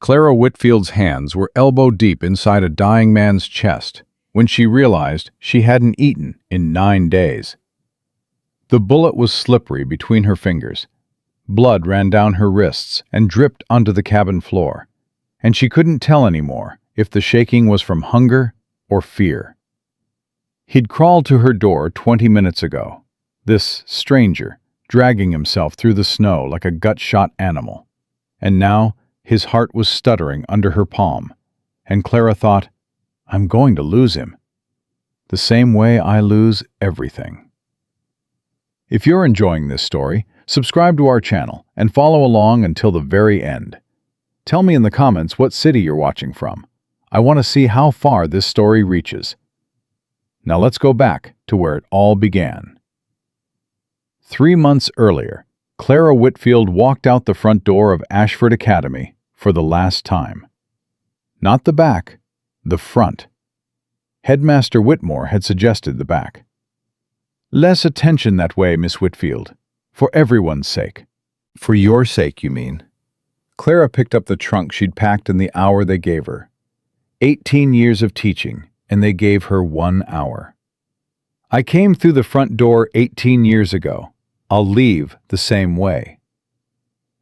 Clara Whitfield's hands were elbow-deep inside a dying man's chest when she realized she hadn't eaten in 9 days. The bullet was slippery between her fingers. Blood ran down her wrists and dripped onto the cabin floor, and she couldn't tell anymore if the shaking was from hunger or fear. He'd crawled to her door 20 minutes ago, this stranger, dragging himself through the snow like a gut-shot animal. And now his heart was stuttering under her palm, and Clara thought, I'm going to lose him. The same way I lose everything. If you're enjoying this story, subscribe to our channel and follow along until the very end. Tell me in the comments what city you're watching from. I want to see how far this story reaches. Now let's go back to where it all began. 3 months earlier, Clara Whitfield walked out the front door of Ashford Academy for the last time. Not the back, the front. Headmaster Whitmore had suggested the back. Less attention that way, Miss Whitfield. For everyone's sake. For your sake, you mean? Clara picked up the trunk she'd packed in the hour they gave her. 18 years of teaching, and they gave her 1 hour. I came through the front door 18 years ago. I'll leave the same way.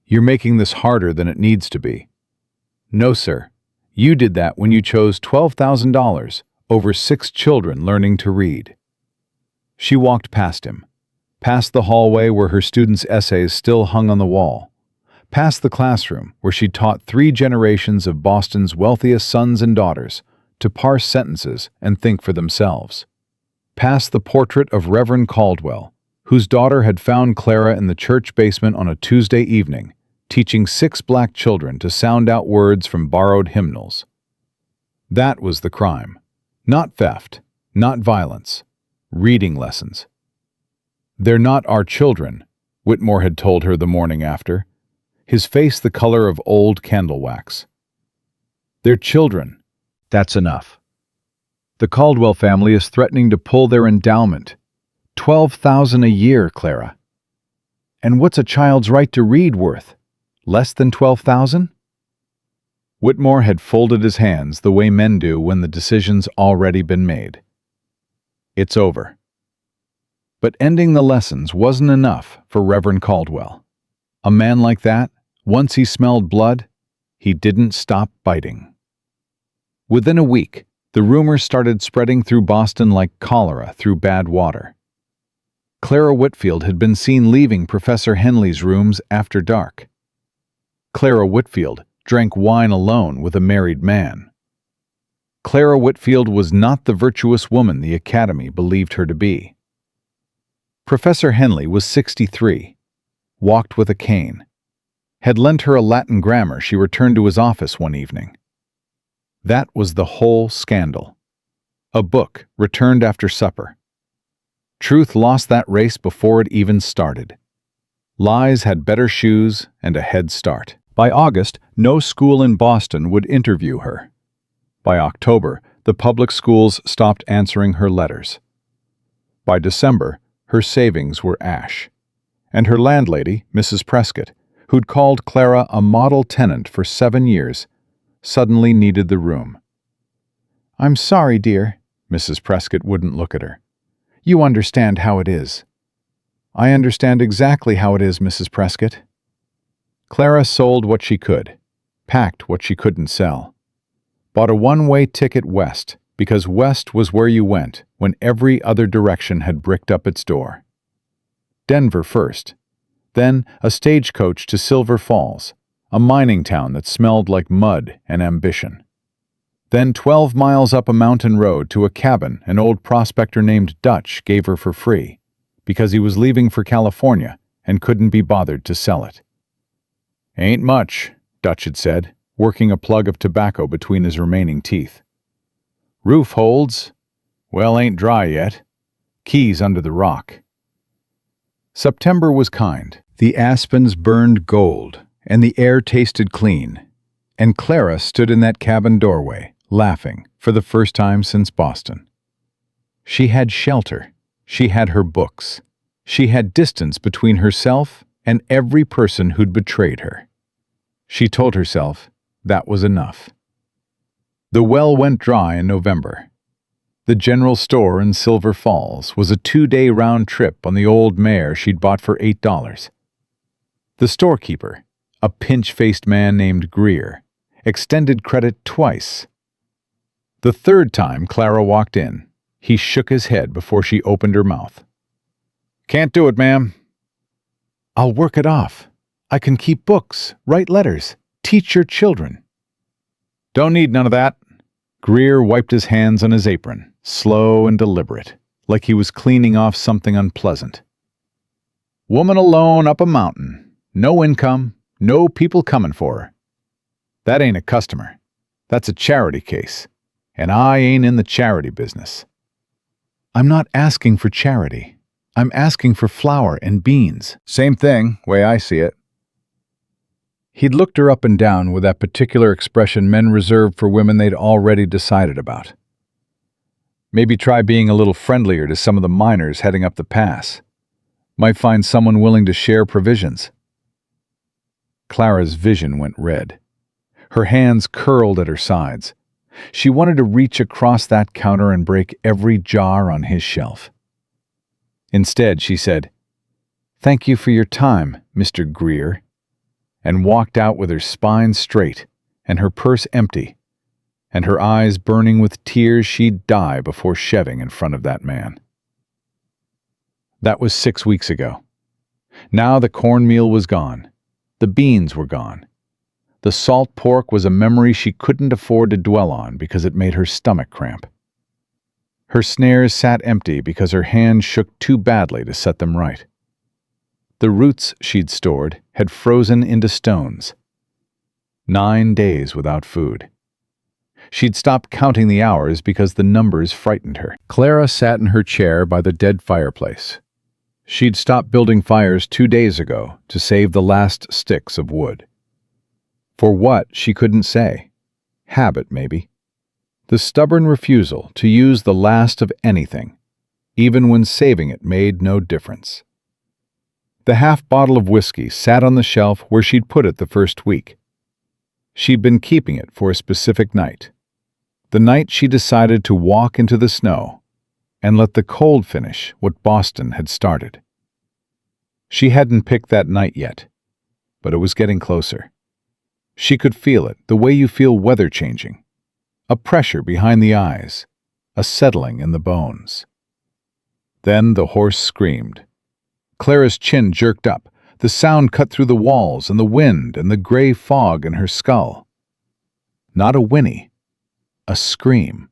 You're making this harder than it needs to be. No, sir. You did that when you chose $12,000 over 6 children learning to read. She walked past him, past the hallway where her students' essays still hung on the wall, past the classroom where she'd taught 3 generations of Boston's wealthiest sons and daughters to parse sentences and think for themselves, past the portrait of Reverend Caldwell, whose daughter had found Clara in the church basement on a Tuesday evening, teaching 6 black children to sound out words from borrowed hymnals. That was the crime. Not theft, not violence. Reading lessons. They're not our children, Whitmore had told her the morning after, his face the color of old candle wax. They're children. That's enough. The Caldwell family is threatening to pull their endowment. $12,000 a year, Clara. And what's a child's right to read worth? Less than $12,000? Whitmore had folded his hands the way men do when the decision's already been made. It's over. But ending the lessons wasn't enough for Reverend Caldwell. A man like that, once he smelled blood, he didn't stop biting. Within a week, the rumors started spreading through Boston like cholera through bad water. Clara Whitfield had been seen leaving Professor Henley's rooms after dark. Clara Whitfield drank wine alone with a married man. Clara Whitfield was not the virtuous woman the Academy believed her to be. Professor Henley was 63, walked with a cane, had lent her a Latin grammar she returned to his office one evening. That was the whole scandal. A book returned after supper. Truth lost that race before it even started. Lies had better shoes and a head start. By August, no school in Boston would interview her. By October, the public schools stopped answering her letters. By December, her savings were ash. And her landlady, Mrs. Prescott, who'd called Clara a model tenant for 7 years, suddenly needed the room. "I'm sorry, dear." Mrs. Prescott wouldn't look at her. "You understand how it is." "I understand exactly how it is, Mrs. Prescott." Clara sold what she could, packed what she couldn't sell. Bought a one-way ticket west, because west was where you went when every other direction had bricked up its door. Denver first, then a stagecoach to Silver Falls, a mining town that smelled like mud and ambition. Then 12 miles up a mountain road to a cabin an old prospector named Dutch gave her for free, because he was leaving for California and couldn't be bothered to sell it. "Ain't much," Dutch had said, working a plug of tobacco between his remaining teeth. "Roof holds. Well, ain't dry yet. Keys under the rock." September was kind. The aspens burned gold, and the air tasted clean. And Clara stood in that cabin doorway, laughing, for the first time since Boston. She had shelter. She had her books. She had distance between herself and every person who'd betrayed her. She told herself, That was enough. The well went dry in November. The general store in Silver Falls was a 2-day round trip on the old mare she'd bought for $8. The storekeeper, a pinch-faced man named Greer, extended credit twice. The third time Clara walked in, he shook his head before she opened her mouth. "Can't do it, ma'am." "I'll work it off. I can keep books, write letters, teach your children." "Don't need none of that." Greer wiped his hands on his apron, slow and deliberate, like he was cleaning off something unpleasant. "Woman alone up a mountain, no income, no people coming for her. That ain't a customer. That's a charity case, and I ain't in the charity business." "I'm not asking for charity. I'm asking for flour and beans." "Same thing, way I see it." He'd looked her up and down with that particular expression men reserve for women they'd already decided about. Maybe try being a little friendlier to some of the miners heading up the pass. Might find someone willing to share provisions. Clara's vision went red. Her hands curled at her sides. She wanted to reach across that counter and break every jar on his shelf. Instead, she said, "Thank you for your time, Mr. Greer," and walked out with her spine straight and her purse empty, and her eyes burning with tears she'd die before shedding in front of that man. That was 6 weeks ago. Now the cornmeal was gone. The beans were gone. The salt pork was a memory she couldn't afford to dwell on because it made her stomach cramp. Her snares sat empty because her hands shook too badly to set them right. The roots she'd stored had frozen into stones. 9 days without food. She'd stopped counting the hours because the numbers frightened her. Clara sat in her chair by the dead fireplace. She'd stopped building fires 2 days ago to save the last sticks of wood. For what, she couldn't say. Habit, maybe. The stubborn refusal to use the last of anything, even when saving it made no difference. The half bottle of whiskey sat on the shelf where she'd put it the first week. She'd been keeping it for a specific night. The night she decided to walk into the snow and let the cold finish what Boston had started. She hadn't picked that night yet, but it was getting closer. She could feel it, the way you feel weather changing. A pressure behind the eyes, a settling in the bones. Then the horse screamed. Clara's chin jerked up. The sound cut through the walls and the wind and the gray fog in her skull. Not a whinny, a scream.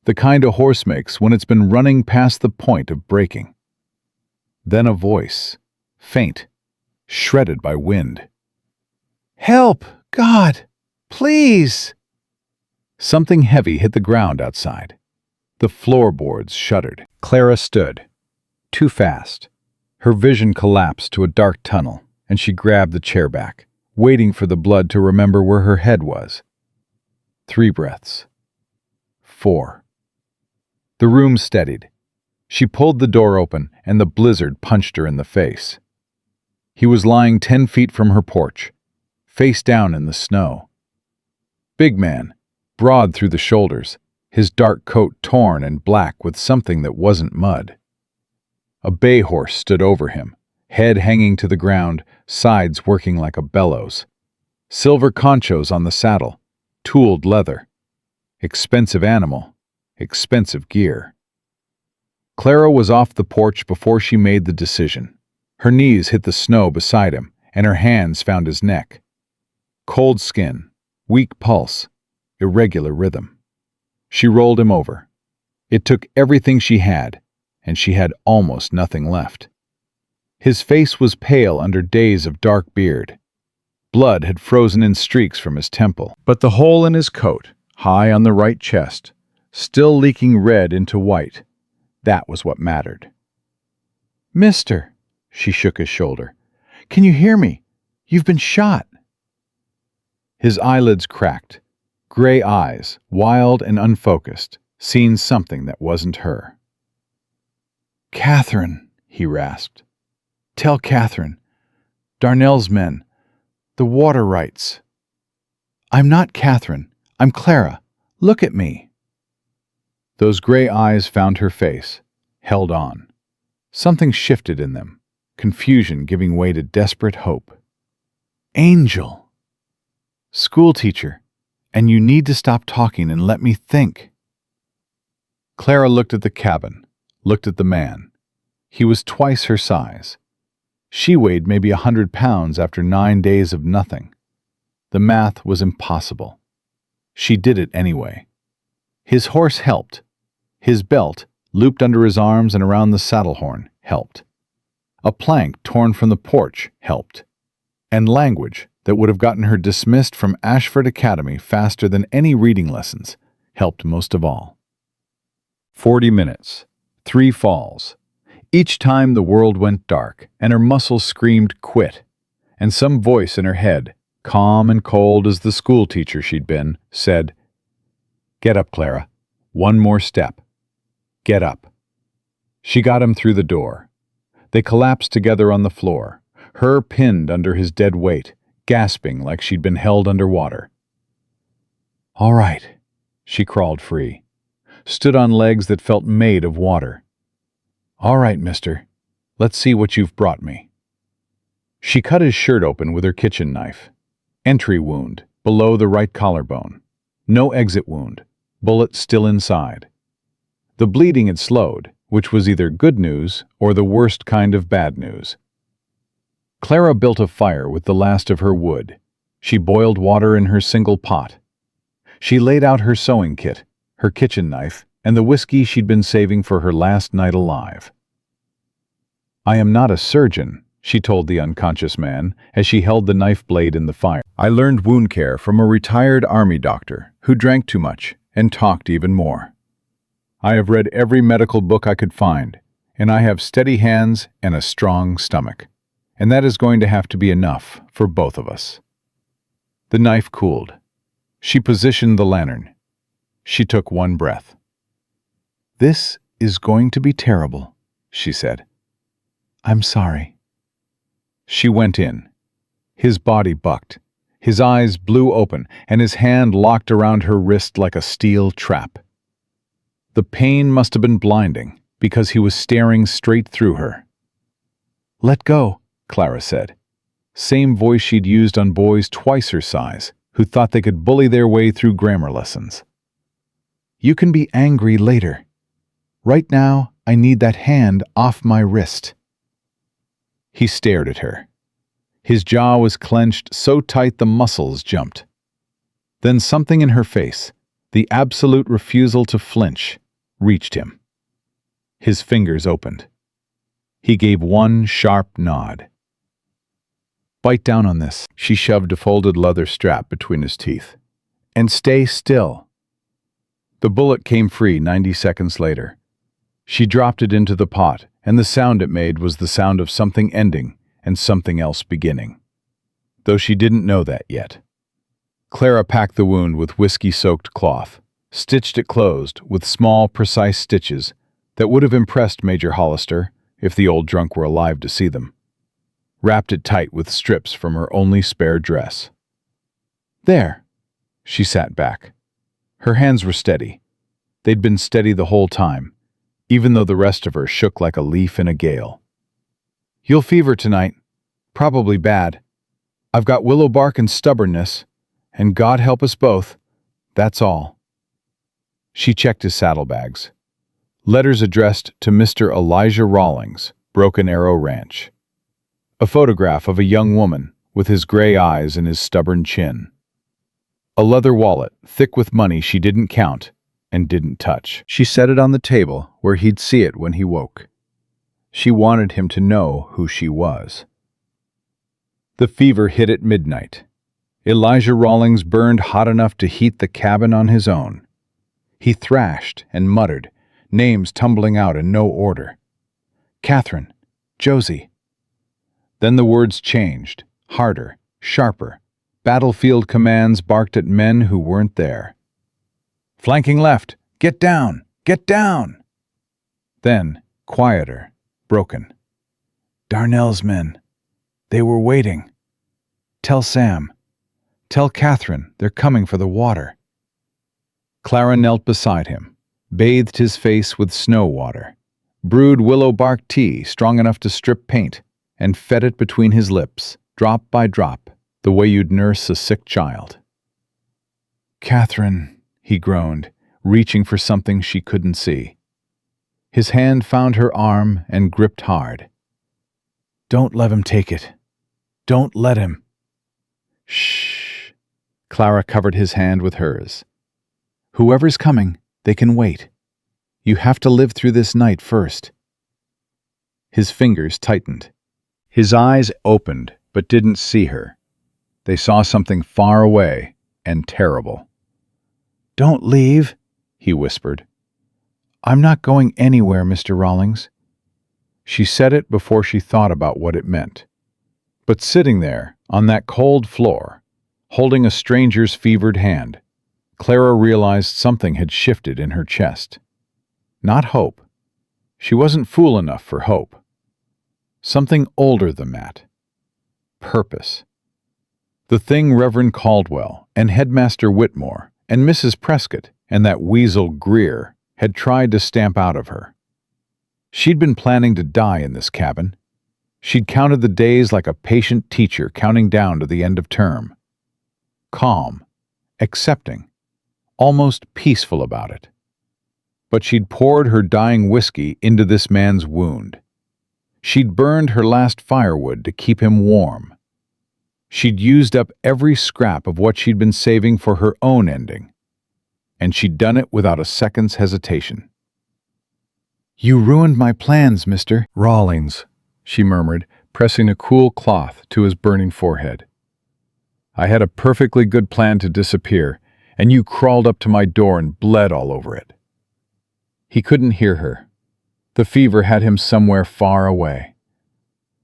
The kind a horse makes when it's been running past the point of breaking. Then a voice, faint, shredded by wind. "Help! God! Please!" Something heavy hit the ground outside. The floorboards shuddered. Clara stood. Too fast. Her vision collapsed to a dark tunnel, and she grabbed the chair back, waiting for the blood to remember where her head was. 3 breaths. 4. The room steadied. She pulled the door open, and the blizzard punched her in the face. He was lying 10 feet from her porch, face down in the snow. Big man, broad through the shoulders, his dark coat torn and black with something that wasn't mud. A bay horse stood over him, head hanging to the ground, sides working like a bellows. Silver conchos on the saddle, tooled leather. Expensive animal, expensive gear. Clara was off the porch before she made the decision. Her knees hit the snow beside him, and her hands found his neck. Cold skin, weak pulse, irregular rhythm. She rolled him over. It took everything she had, and she had almost nothing left. His face was pale under days of dark beard. Blood had frozen in streaks from his temple, but the hole in his coat, high on the right chest, still leaking red into white, that was what mattered. "Mister," she shook his shoulder, "can you hear me? You've been shot." His eyelids cracked. Gray eyes, wild and unfocused, seeing something that wasn't her. "Catherine," he rasped. "Tell Catherine. Darnell's men. The water rights." I'm not Catherine. I'm Clara. Look at me." Those gray eyes found her face, held on. Something shifted in them, confusion giving way to desperate hope. "Angel! Schoolteacher, and you need to stop talking and let me think." Clara looked at the cabin, looked at the man. He was twice her size. She weighed maybe 100 pounds after 9 days of nothing. The math was impossible. She did it anyway. His horse helped. His belt, looped under his arms and around the saddle horn, helped. A plank torn from the porch helped. And language that would have gotten her dismissed from Ashford Academy faster than any reading lessons helped most of all. 40 minutes, 3 falls. Each time the world went dark and her muscles screamed quit, and some voice in her head, calm and cold as the schoolteacher she'd been, said, "Get up, Clara. One more step. Get up." She got him through the door. They collapsed together on the floor, her pinned under his dead weight, gasping like she'd been held under water. "All right." She crawled free, stood on legs that felt made of water. "All right, mister. Let's see what you've brought me." She cut his shirt open with her kitchen knife. Entry wound, below the right collarbone. No exit wound, bullet still inside. The bleeding had slowed, which was either good news or the worst kind of bad news. Clara built a fire with the last of her wood. She boiled water in her single pot. She laid out her sewing kit, her kitchen knife, and the whiskey she'd been saving for her last night alive. "I am not a surgeon," she told the unconscious man as she held the knife blade in the fire. "I learned wound care from a retired army doctor who drank too much and talked even more. I have read every medical book I could find, and I have steady hands and a strong stomach, and that is going to have to be enough for both of us." The knife cooled. She positioned the lantern. She took one breath. "This is going to be terrible," she said. "I'm sorry." She went in. His body bucked. His eyes blew open, and his hand locked around her wrist like a steel trap. The pain must have been blinding, because he was staring straight through her. "Let go," Clara said. Same voice she'd used on boys twice her size, who thought they could bully their way through grammar lessons. "You can be angry later. Right now, I need that hand off my wrist." He stared at her. His jaw was clenched so tight the muscles jumped. Then something in her face, the absolute refusal to flinch, reached him. His fingers opened. He gave one sharp nod. "Bite down on this." She shoved a folded leather strap between his teeth. "And stay still." The bullet came free 90 seconds later. She dropped it into the pot, and the sound it made was the sound of something ending and something else beginning. Though she didn't know that yet. Clara packed the wound with whiskey-soaked cloth, stitched it closed with small, precise stitches that would have impressed Major Hollister if the old drunk were alive to see them. Wrapped it tight with strips from her only spare dress. "There." She sat back. Her hands were steady. They'd been steady the whole time, even though the rest of her shook like a leaf in a gale. "You'll fever tonight. Probably bad. I've got willow bark and stubbornness, and God help us both. That's all." She checked his saddlebags. Letters addressed to Mr. Elijah Rawlings, Broken Arrow Ranch. A photograph of a young woman with his gray eyes and his stubborn chin. A leather wallet, thick with money she didn't count and didn't touch. She set it on the table where he'd see it when he woke. She wanted him to know who she was. The fever hit at midnight. Elijah Rawlings burned hot enough to heat the cabin on his own. He thrashed and muttered, names tumbling out in no order. "Catherine, Josie." Then the words changed, harder, sharper. Battlefield commands barked at men who weren't there. "Flanking left! Get down! Get down!" Then, quieter, broken. "Darnell's men. They were waiting. Tell Sam. Tell Catherine they're coming for the water." Clara knelt beside him, bathed his face with snow water, brewed willow bark tea strong enough to strip paint, and fed it between his lips, drop by drop, the way you'd nurse a sick child. "Catherine," he groaned, reaching for something she couldn't see. His hand found her arm and gripped hard. "Don't let him take it. Don't let him." "Shh." Clara covered his hand with hers. "Whoever's coming, they can wait. You have to live through this night first." His fingers tightened. His eyes opened, but didn't see her. They saw something far away and terrible. "Don't leave," he whispered. "I'm not going anywhere, Mr. Rawlings." She said it before she thought about what it meant. But sitting there, on that cold floor, holding a stranger's fevered hand, Clara realized something had shifted in her chest. Not hope. She wasn't fool enough for hope. Something older than that. Purpose. The thing Reverend Caldwell and Headmaster Whitmore and Mrs. Prescott and that weasel Greer had tried to stamp out of her. She'd been planning to die in this cabin. She'd counted the days like a patient teacher counting down to the end of term. Calm, accepting, almost peaceful about it. But she'd poured her dying whiskey into this man's wound. She'd burned her last firewood to keep him warm. She'd used up every scrap of what she'd been saving for her own ending. And she'd done it without a second's hesitation. "You ruined my plans, Mr. Rawlings," she murmured, pressing a cool cloth to his burning forehead. "I had a perfectly good plan to disappear, and you crawled up to my door and bled all over it." He couldn't hear her. The fever had him somewhere far away.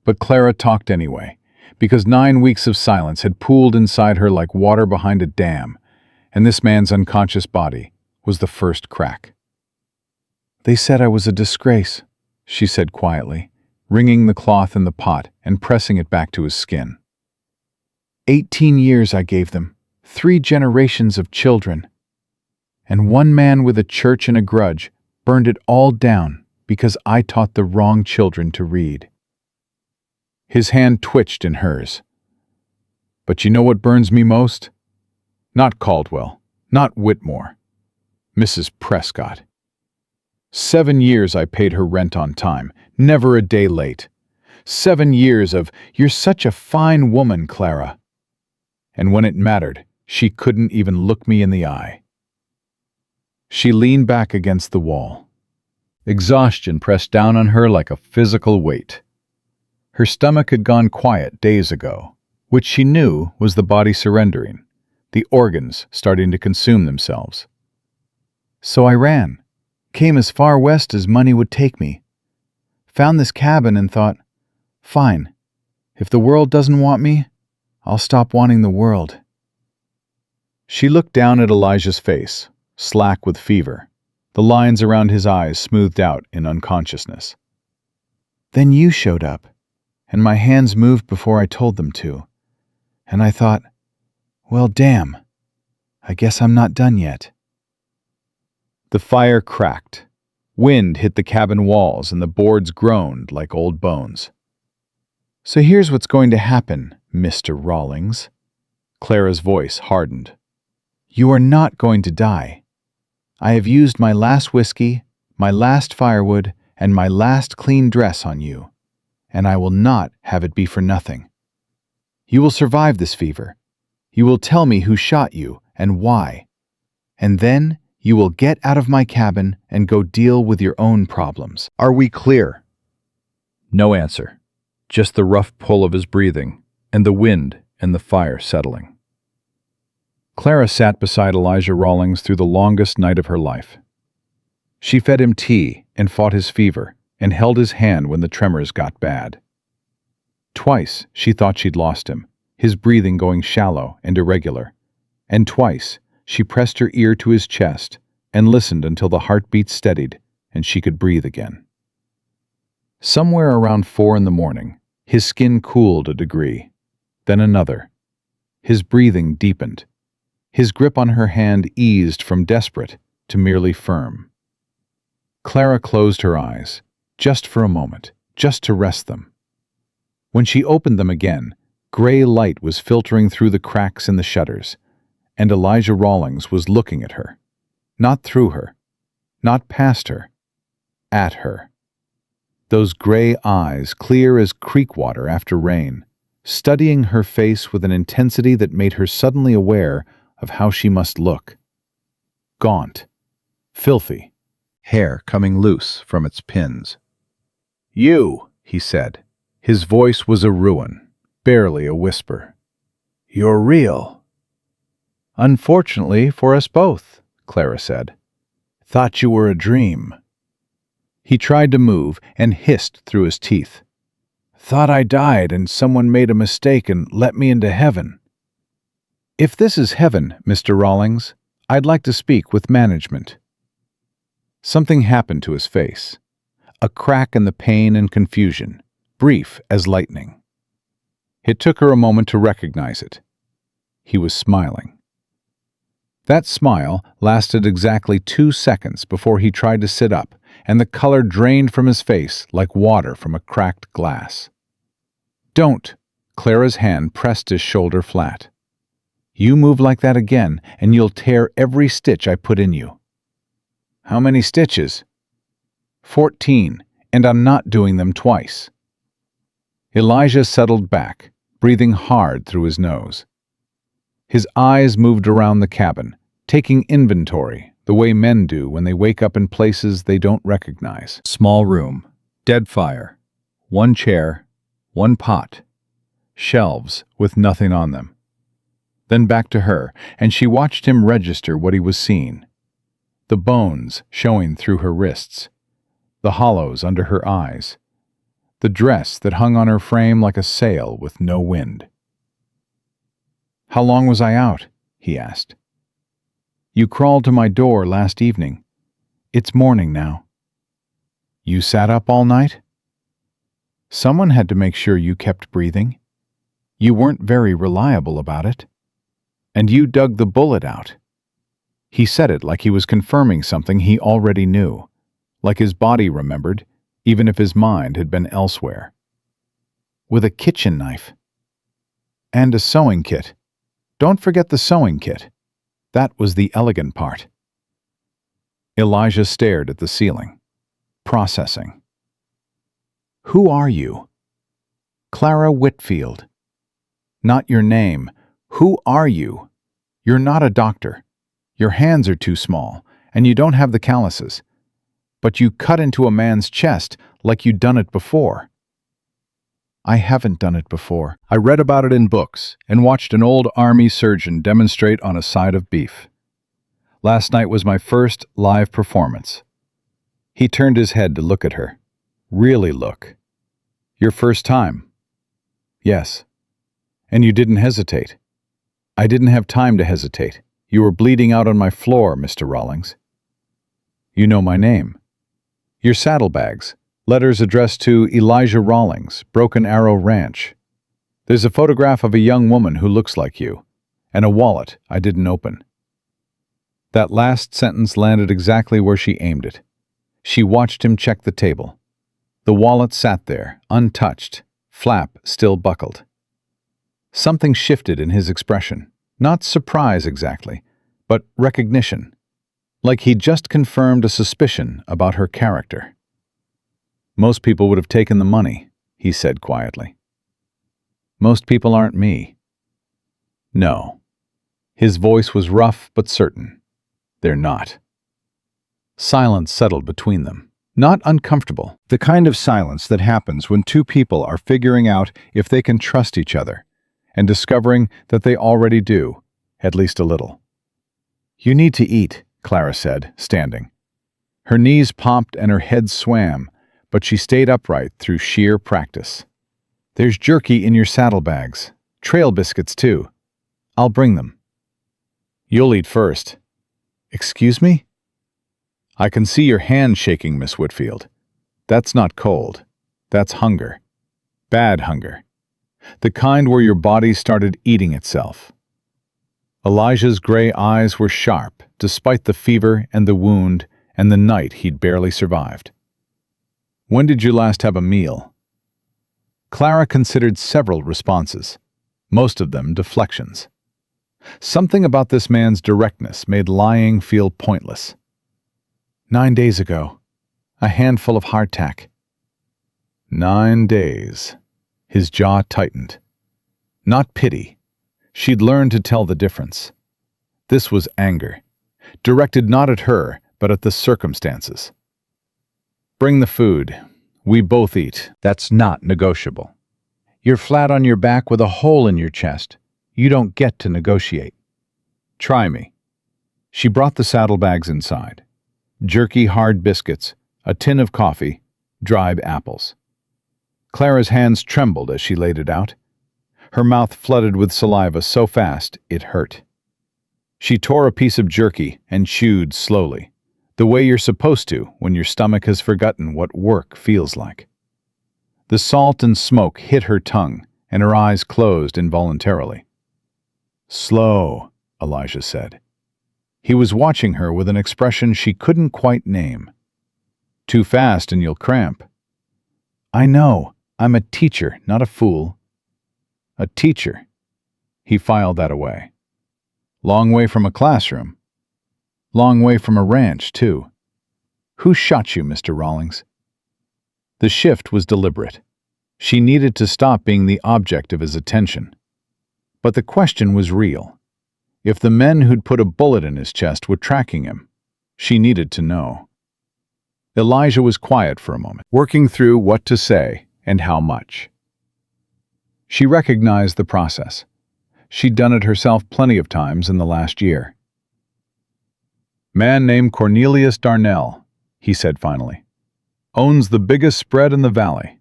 But Clara talked anyway, because 9 weeks of silence had pooled inside her like water behind a dam, and this man's unconscious body was the first crack. "They said I was a disgrace," she said quietly, wringing the cloth in the pot and pressing it back to his skin. 18 years I gave them, 3 generations of children. And one man with a church and a grudge burned it all down because I taught the wrong children to read. His hand twitched in hers. "But you know what burns me most? Not Caldwell, not Whitmore. Mrs. Prescott. 7 years I paid her rent on time, never a day late. 7 years of, 'You're such a fine woman, Clara.' And when it mattered, she couldn't even look me in the eye." She leaned back against the wall. Exhaustion pressed down on her like a physical weight. Her stomach had gone quiet days ago, which she knew was the body surrendering, the organs starting to consume themselves. "So I ran, came as far west as money would take me, found this cabin and thought, fine, if the world doesn't want me, I'll stop wanting the world." She looked down at Elijah's face, slack with fever, the lines around his eyes smoothed out in unconsciousness. "Then you showed up, and my hands moved before I told them to, and I thought, well, damn, I guess I'm not done yet." The fire cracked. Wind hit the cabin walls and the boards groaned like old bones. "So here's what's going to happen, Mr. Rawlings." Clara's voice hardened. "You are not going to die. I have used my last whiskey, my last firewood, and my last clean dress on you, and I will not have it be for nothing. You will survive this fever. You will tell me who shot you and why. And then you will get out of my cabin and go deal with your own problems. Are we clear?" No answer. Just the rough pull of his breathing, and the wind and the fire settling. Clara sat beside Elijah Rawlings through the longest night of her life. She fed him tea and fought his fever and held his hand when the tremors got bad. Twice she thought she'd lost him, his breathing going shallow and irregular, and twice she pressed her ear to his chest and listened until the heartbeat steadied and she could breathe again. Somewhere around 4 in the morning, his skin cooled a degree, then another. His breathing deepened. His grip on her hand eased from desperate to merely firm. Clara closed her eyes, just for a moment, just to rest them. When she opened them again, gray light was filtering through the cracks in the shutters, and Elijah Rawlings was looking at her. Not through her, not past her, at her. Those gray eyes, clear as creek water after rain, studying her face with an intensity that made her suddenly aware of how she must look. Gaunt, filthy, hair coming loose from its pins. "You," he said. His voice was a ruin, barely a whisper. "You're real." "Unfortunately for us both," Clara said. "Thought you were a dream." He tried to move and hissed through his teeth. "Thought I died and someone made a mistake and let me into heaven." "If this is heaven, Mr. Rawlings, I'd like to speak with management." Something happened to his face. A crack in the pain and confusion, brief as lightning. It took her a moment to recognize it. He was smiling. That smile lasted exactly 2 seconds before he tried to sit up, and the color drained from his face like water from a cracked glass. "Don't!" Clara's hand pressed his shoulder flat. "You move like that again, and you'll tear every stitch I put in you." "How many stitches?" 14, and I'm not doing them twice." Elijah settled back, breathing hard through his nose. His eyes moved around the cabin, taking inventory, the way men do when they wake up in places they don't recognize. Small room, dead fire, 1 chair, 1 pot, shelves with nothing on them. Then back to her, and she watched him register what he was seeing. The bones showing through her wrists, the hollows under her eyes, the dress that hung on her frame like a sail with no wind. "How long was I out?" he asked. "You crawled to my door last evening. It's morning now." "You sat up all night?" "Someone had to make sure you kept breathing. You weren't very reliable about it. And you dug the bullet out." He said it like he was confirming something he already knew, like his body remembered, even if his mind had been elsewhere. "With a kitchen knife. And a sewing kit. Don't forget the sewing kit. That was the elegant part." Elijah stared at the ceiling, processing. "Who are you?" "Clara Whitfield." "Not your name. Who are you? You're not a doctor. Your hands are too small, and you don't have the calluses. But you cut into a man's chest like you'd done it before." "I haven't done it before. I read about it in books and watched an old army surgeon demonstrate on a side of beef. Last night was my first live performance." He turned his head to look at her. Really look. "Your first time?" "Yes." "And you didn't hesitate?" "I didn't have time to hesitate. You were bleeding out on my floor, Mr. Rawlings." "You know my name?" "Your saddlebags. Letters addressed to Elijah Rawlings, Broken Arrow Ranch. There's a photograph of a young woman who looks like you, and a wallet I didn't open." That last sentence landed exactly where she aimed it. She watched him check the table. The wallet sat there, untouched, flap still buckled. Something shifted in his expression, not surprise exactly, but recognition, like he'd just confirmed a suspicion about her character. "Most people would have taken the money," he said quietly. "Most people aren't me." "No." His voice was rough but certain. "They're not." Silence settled between them. Not uncomfortable, the kind of silence that happens when two people are figuring out if they can trust each other, and discovering that they already do, at least a little. "You need to eat," Clara said, standing. Her knees popped and her head swam, but she stayed upright through sheer practice. "There's jerky in your saddlebags. Trail biscuits, too. I'll bring them." "You'll eat first." "Excuse me?" "I can see your hand shaking, Miss Whitfield. That's not cold. That's hunger. Bad hunger. The kind where your body started eating itself, Elijah's gray eyes were sharp, despite the fever and the wound and the night he'd barely survived. "When did you last have a meal?" Clara considered several responses, most of them deflections. Something about this man's directness made lying feel pointless. 9 days ago. A handful of hardtack." 9 days. His jaw tightened. Not pity. She'd learned to tell the difference. This was anger, directed not at her, but at the circumstances. "Bring the food. We both eat." "That's not negotiable. You're flat on your back with a hole in your chest. You don't get to negotiate." "Try me." She brought the saddlebags inside. Jerky hard biscuits, a tin of coffee, dried apples. Clara's hands trembled as she laid it out. Her mouth flooded with saliva so fast it hurt. She tore a piece of jerky and chewed slowly, the way you're supposed to when your stomach has forgotten what work feels like. The salt and smoke hit her tongue, and her eyes closed involuntarily. "Slow," Elijah said. He was watching her with an expression she couldn't quite name. "Too fast and you'll cramp." "I know. I'm a teacher, not a fool." "A teacher." He filed that away. "Long way from a classroom. Long way from a ranch, too. Who shot you, Mr. Rawlings?" The shift was deliberate. She needed to stop being the object of his attention. But the question was real. If the men who'd put a bullet in his chest were tracking him, she needed to know. Elijah was quiet for a moment, working through what to say and how much. She recognized the process. She'd done it herself plenty of times in the last year. "Man named Cornelius Darnell," he said finally. "Owns the biggest spread in the valley.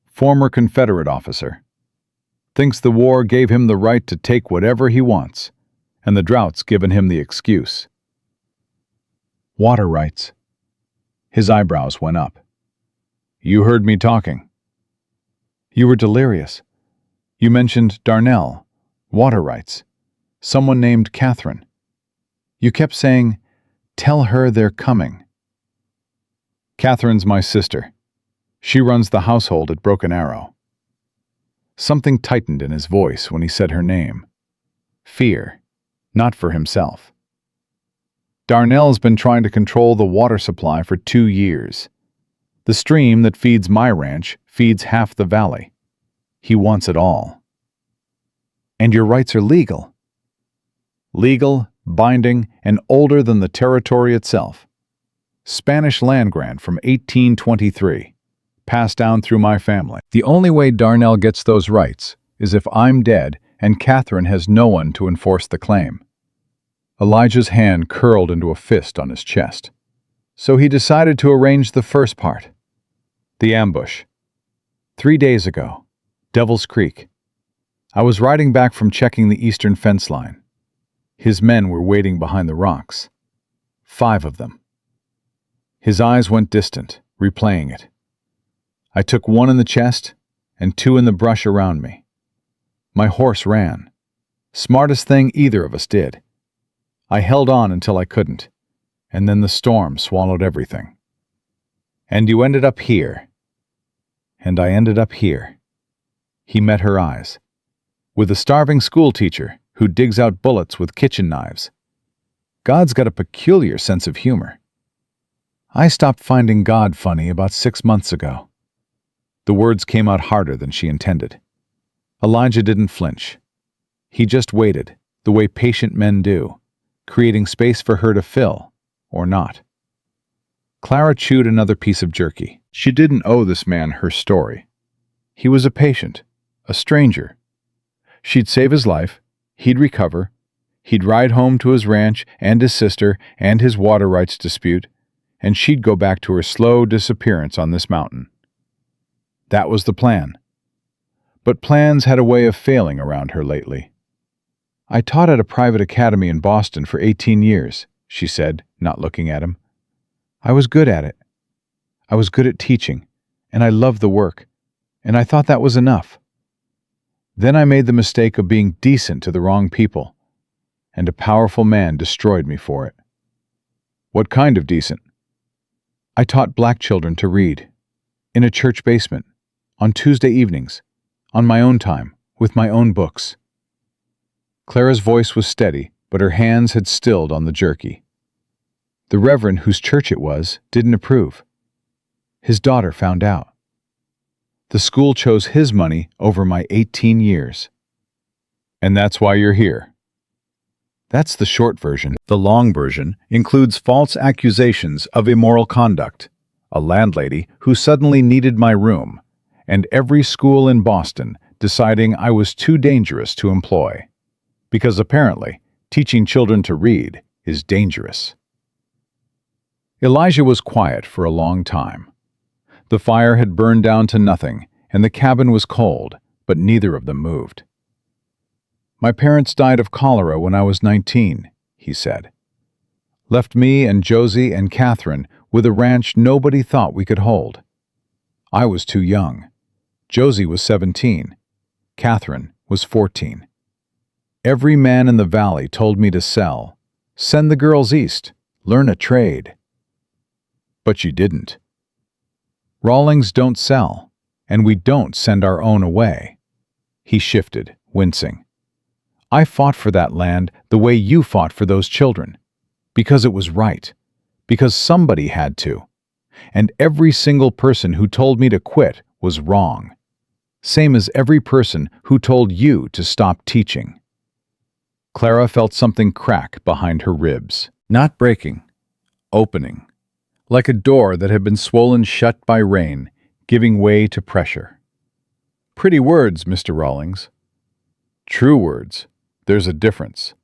Former Confederate officer. Thinks the war gave him the right to take whatever he wants, and the drought's given him the excuse." "Water rights." His eyebrows went up. "You heard me talking." "You were delirious. You mentioned Darnell, water rights, someone named Catherine. You kept saying, 'Tell her they're coming.'" "Catherine's my sister. She runs the household at Broken Arrow." Something tightened in his voice when he said her name. Fear, not for himself. "Darnell's been trying to control the water supply for 2 years. The stream that feeds my ranch feeds half the valley. He wants it all." "And your rights are legal?" "Legal, binding, and older than the territory itself. Spanish land grant from 1823, passed down through my family. The only way Darnell gets those rights is if I'm dead and Catherine has no one to enforce the claim." Elijah's hand curled into a fist on his chest. "So he decided to arrange the first part. The ambush. 3 days ago. Devil's Creek. I was riding back from checking the eastern fence line. His men were waiting behind the rocks. 5 of them." His eyes went distant, replaying it. "I took 1 in the chest and 2 in the brush around me. My horse ran. Smartest thing either of us did. I held on until I couldn't, and then the storm swallowed everything. And you ended up here." "And I ended up here." He met her eyes. "With a starving schoolteacher who digs out bullets with kitchen knives. God's got a peculiar sense of humor." "I stopped finding God funny about 6 months ago." The words came out harder than she intended. Elijah didn't flinch. He just waited, the way patient men do, creating space for her to fill, or not. Clara chewed another piece of jerky. She didn't owe this man her story. He was a patient, a stranger. She'd save his life, he'd recover, he'd ride home to his ranch and his sister and his water rights dispute, and she'd go back to her slow disappearance on this mountain. That was the plan. But plans had a way of failing around her lately. "I taught at a private academy in Boston for 18 years, she said, not looking at him. "I was good at it. I was good at teaching, and I loved the work, and I thought that was enough. Then I made the mistake of being decent to the wrong people, and a powerful man destroyed me for it. What kind of decent? I taught black children to read. In a church basement. On Tuesday evenings. On my own time. With my own books. Clara's voice was steady, but her hands had stilled on the jerky. The reverend whose church it was didn't approve. His daughter found out. The school chose his money over my 18 years. And that's why you're here. That's the short version. The long version includes false accusations of immoral conduct, a landlady who suddenly needed my room, and every school in Boston deciding I was too dangerous to employ. Because apparently, teaching children to read is dangerous. Elijah was quiet for a long time. The fire had burned down to nothing, and the cabin was cold, but neither of them moved. My parents died of cholera when I was 19, he said. Left me and Josie and Catherine with a ranch nobody thought we could hold. I was too young. Josie was 17. Catherine was 14. Every man in the valley told me to sell, send the girls east, learn a trade. But you didn't. Rawlings don't sell, and we don't send our own away. He shifted, wincing. I fought for that land the way you fought for those children, because it was right, because somebody had to, and every single person who told me to quit was wrong, same as every person who told you to stop teaching. Clara felt something crack behind her ribs, not breaking, opening, like a door that had been swollen shut by rain, giving way to pressure. Pretty words, Mr. Rawlings. True words. There's a difference.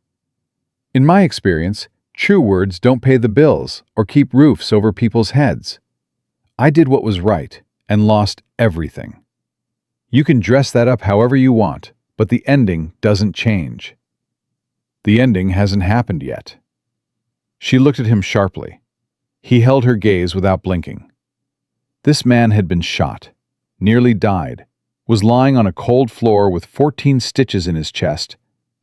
In my experience, true words don't pay the bills or keep roofs over people's heads. I did what was right and lost everything. You can dress that up however you want, but the ending doesn't change. The ending hasn't happened yet. She looked at him sharply. He held her gaze without blinking. This man had been shot, nearly died, was lying on a cold floor with 14 stitches in his chest,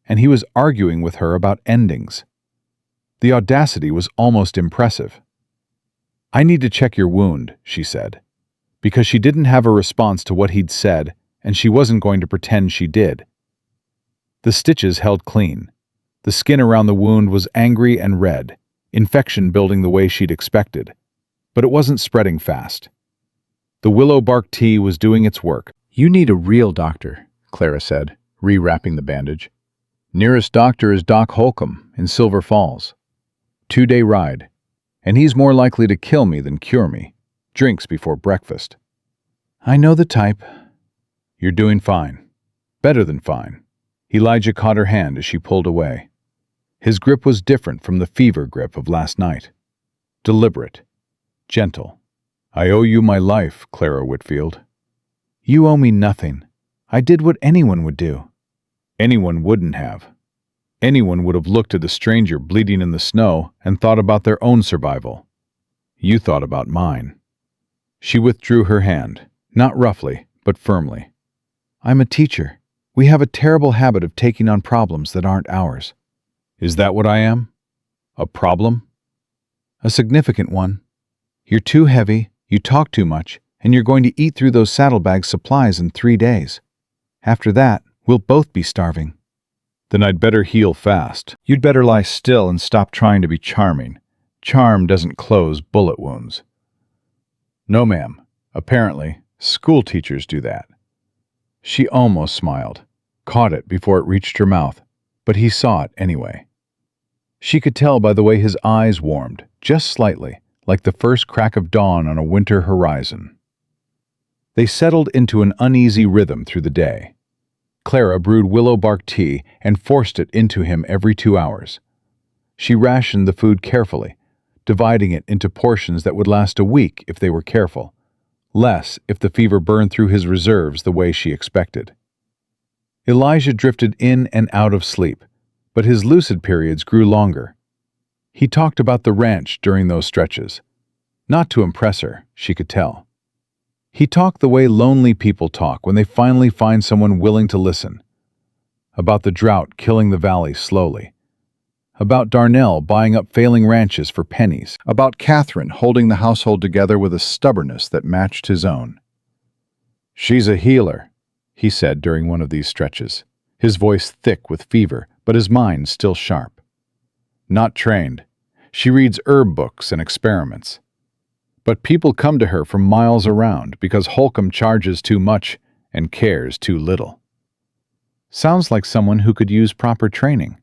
and he was arguing with her about endings. The audacity was almost impressive. I need to check your wound, she said, because she didn't have a response to what he'd said, and she wasn't going to pretend she did. The stitches held clean. The skin around the wound was angry and red, infection building the way she'd expected, but it wasn't spreading fast. The willow bark tea was doing its work. You need a real doctor, Clara said, rewrapping the bandage. Nearest doctor is Doc Holcomb in Silver Falls. 2-day ride, and he's more likely to kill me than cure me. Drinks before breakfast. I know the type. You're doing fine. Better than fine. Elijah caught her hand as she pulled away. His grip was different from the fever grip of last night. Deliberate. Gentle. I owe you my life, Clara Whitfield. You owe me nothing. I did what anyone would do. Anyone wouldn't have. Anyone would have looked at a stranger bleeding in the snow and thought about their own survival. You thought about mine. She withdrew her hand, not roughly, but firmly. I'm a teacher. We have a terrible habit of taking on problems that aren't ours. Is that what I am? A problem? A significant one. You're too heavy, you talk too much, and you're going to eat through those saddlebag supplies in 3 days. After that, we'll both be starving. Then I'd better heal fast. You'd better lie still and stop trying to be charming. Charm doesn't close bullet wounds. No, ma'am. Apparently, school teachers do that. She almost smiled, caught it before it reached her mouth, but he saw it anyway. She could tell by the way his eyes warmed, just slightly, like the first crack of dawn on a winter horizon. They settled into an uneasy rhythm through the day. Clara brewed willow bark tea and forced it into him every 2 hours. She rationed the food carefully, dividing it into portions that would last a week if they were careful, less if the fever burned through his reserves the way she expected. Elijah drifted in and out of sleep, but his lucid periods grew longer. He talked about the ranch during those stretches. Not to impress her, she could tell. He talked the way lonely people talk when they finally find someone willing to listen. About the drought killing the valley slowly. about Darnell buying up failing ranches for pennies, about Catherine holding the household together with a stubbornness that matched his own. "She's a healer," he said during one of these stretches, his voice thick with fever, but his mind still sharp. "Not trained. She reads herb books and experiments. But people come to her from miles around because Holcomb charges too much and cares too little." Sounds like someone who could use proper training.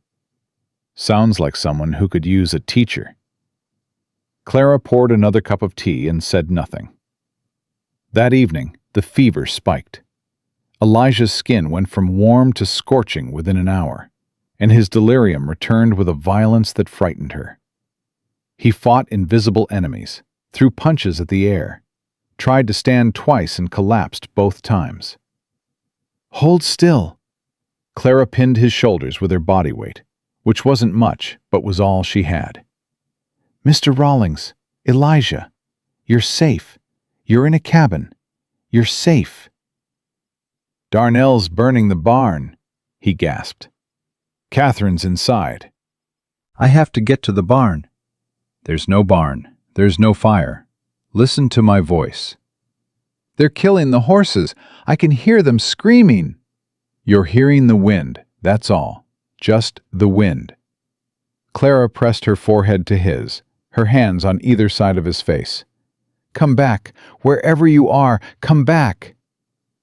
Sounds like someone who could use a teacher. Clara poured another cup of tea and said nothing. That evening, the fever spiked. Elijah's skin went from warm to scorching within an hour, and his delirium returned with a violence that frightened her. He fought invisible enemies, threw punches at the air, tried to stand twice and collapsed both times. "Hold still." Clara pinned his shoulders with her body weight, which wasn't much, but was all she had. "Mr. Rawlings, Elijah, you're safe. You're in a cabin. You're safe." "Darnell's burning the barn," he gasped. "Catherine's inside." "I have to get to the barn." "There's no barn. There's no fire. Listen to my voice." "They're killing the horses. I can hear them screaming." "You're hearing the wind, that's all. Just the wind." Clara pressed her forehead to his, her hands on either side of his face. "Come back. Wherever you are, come back."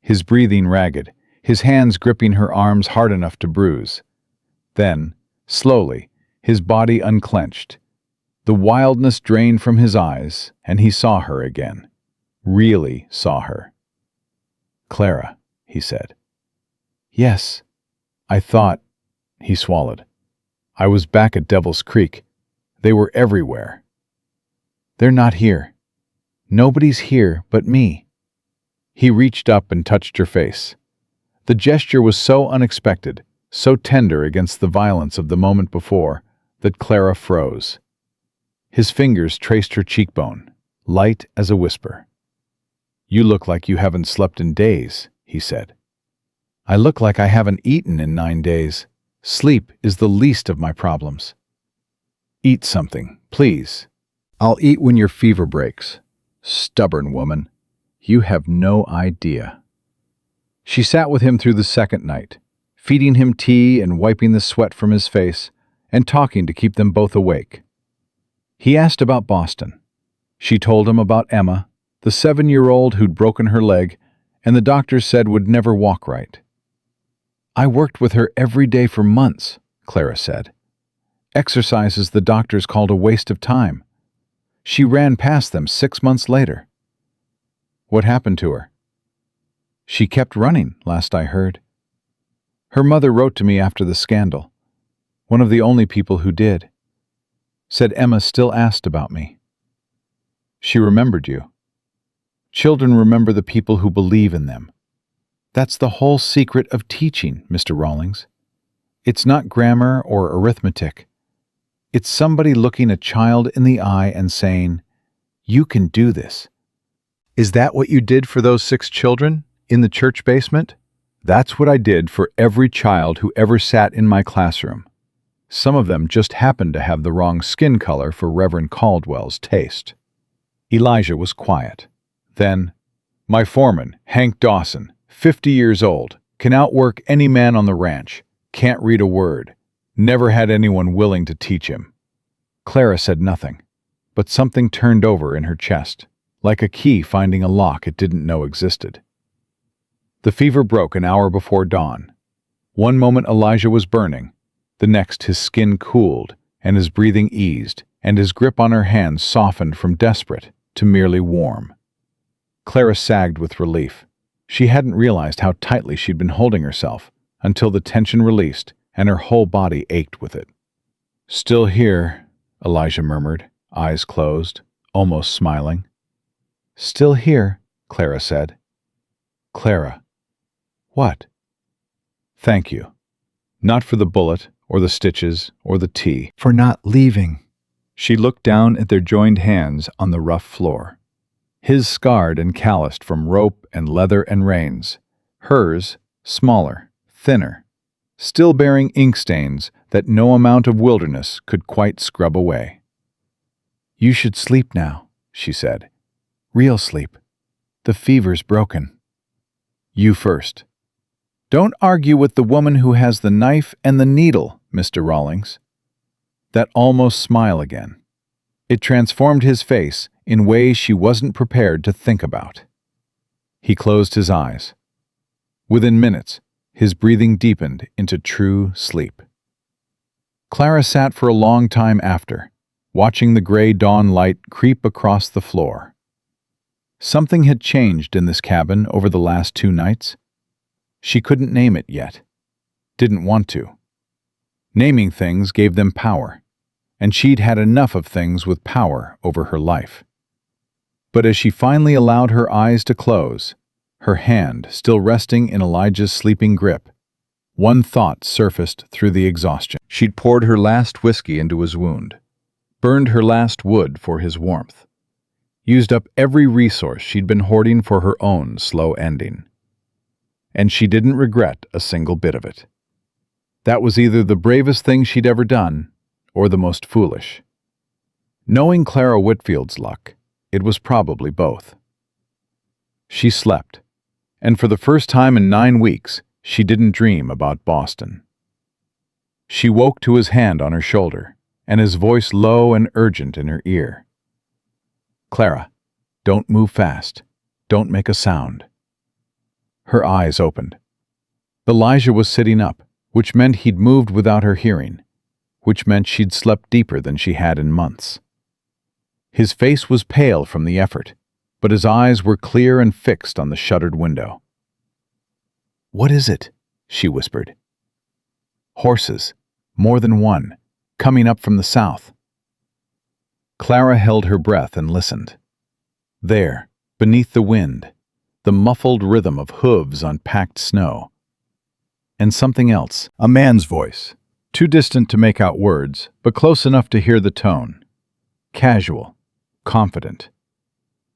His breathing ragged, his hands gripping her arms hard enough to bruise. Then, slowly, his body unclenched. The wildness drained from his eyes, and he saw her again. Really saw her. "Clara," he said. "Yes. I thought," he swallowed. "I was back at Devil's Creek. They were everywhere." "They're not here. Nobody's here but me." He reached up and touched her face. The gesture was so unexpected, so tender against the violence of the moment before, that Clara froze. His fingers traced her cheekbone, light as a whisper. "You look like you haven't slept in days," he said. "I look like I haven't eaten in 9 days. Sleep is the least of my problems." "Eat something, please." "I'll eat when your fever breaks." "Stubborn woman. You have no idea." She sat with him through the second night, feeding him tea and wiping the sweat from his face, and talking to keep them both awake. He asked about Boston. She told him about Emma, the 7-year-old who'd broken her leg, and the doctors said would never walk right. "I worked with her every day for months," Clara said. "Exercises the doctors called a waste of time. She ran past them 6 months later." "What happened to her?" "She kept running, last I heard. Her mother wrote to me after the scandal. One of the only people who did. Said Emma still asked about me. She remembered you. Children remember the people who believe in them. That's the whole secret of teaching, Mr. Rawlings. It's not grammar or arithmetic. It's somebody looking a child in the eye and saying, 'You can do this.' Is that what you did for those 6 children in the church basement?" "That's what I did for every child who ever sat in my classroom. Some of them just happened to have the wrong skin color for Reverend Caldwell's taste." Elijah was quiet. Then, "My foreman, Hank Dawson, 50 years old, can outwork any man on the ranch, can't read a word, never had anyone willing to teach him." Clara said nothing, but something turned over in her chest, like a key finding a lock it didn't know existed. The fever broke an hour before dawn. One moment Elijah was burning, the next his skin cooled, and his breathing eased, and his grip on her hands softened from desperate to merely warm. Clara sagged with relief. She hadn't realized how tightly she'd been holding herself until the tension released and her whole body ached with it. "Still here," Elijah murmured, eyes closed, almost smiling. "Still here," Clara said. "Clara." "What?" "Thank you. Not for the bullet, or the stitches, or the tea. For not leaving." She looked down at their joined hands on the rough floor. His scarred and calloused from rope and leather and reins. Hers, smaller, thinner, still bearing ink stains that no amount of wilderness could quite scrub away. "You should sleep now," she said. "Real sleep. The fever's broken." "You first." "Don't argue with the woman who has the knife and the needle, Mr. Rawlings." That almost smile again. It transformed his face in ways she wasn't prepared to think about. He closed his eyes. Within minutes, his breathing deepened into true sleep. Clara sat for a long time after, watching the gray dawn light creep across the floor. Something had changed in this cabin over the last 2 nights. She couldn't name it yet. Didn't want to. Naming things gave them power, and she'd had enough of things with power over her life. But as she finally allowed her eyes to close, her hand still resting in Elijah's sleeping grip, one thought surfaced through the exhaustion. She'd poured her last whiskey into his wound, burned her last wood for his warmth, used up every resource she'd been hoarding for her own slow ending. And she didn't regret a single bit of it. That was either the bravest thing she'd ever done, or the most foolish. Knowing Clara Whitfield's luck, it was probably both. She slept, and for the first time in 9 weeks, she didn't dream about Boston. She woke to his hand on her shoulder, and his voice low and urgent in her ear. "Clara, don't move fast. Don't make a sound." Her eyes opened. Elijah was sitting up, which meant he'd moved without her hearing, which meant she'd slept deeper than she had in months. His face was pale from the effort, but his eyes were clear and fixed on the shuttered window. "What is it?" she whispered. "Horses, more than one, coming up from the south." Clara held her breath and listened. There, beneath the wind, the muffled rhythm of hooves on packed snow. And something else, a man's voice, too distant to make out words, but close enough to hear the tone. Casual, confident.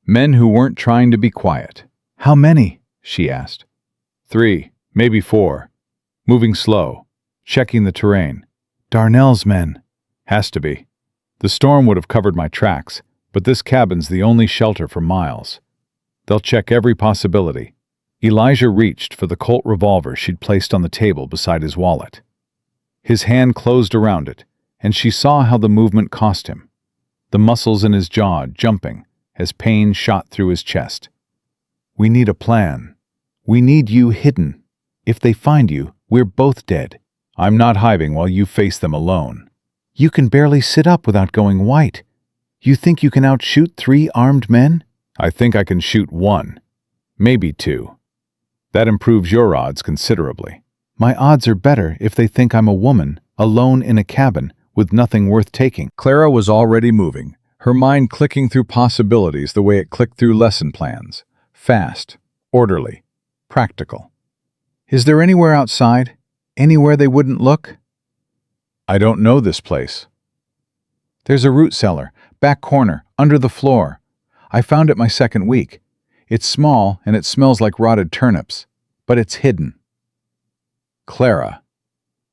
Men who weren't trying to be quiet. "How many?" she asked. 3, maybe 4. Moving slow, checking the terrain. "Darnell's men." "Has to be. The storm would have covered my tracks, but this cabin's the only shelter for miles. They'll check every possibility." Elijah reached for the Colt revolver she'd placed on the table beside his wallet. His hand closed around it, and she saw how the movement cost him, the muscles in his jaw jumping as pain shot through his chest. "We need a plan. We need you hidden. If they find you, we're both dead. I'm not hiding while you face them alone." "You can barely sit up without going white. You think you can outshoot 3 armed men?" "I think I can shoot 1, maybe 2. That improves your odds considerably." "My odds are better if they think I'm a woman, alone in a cabin, with nothing worth taking." Clara was already moving, her mind clicking through possibilities the way it clicked through lesson plans. Fast, orderly, practical. "Is there anywhere outside? Anywhere they wouldn't look?" "I don't know this place." "There's a root cellar, back corner, under the floor. I found it my 2nd week. It's small and it smells like rotted turnips, but it's hidden." "Clara."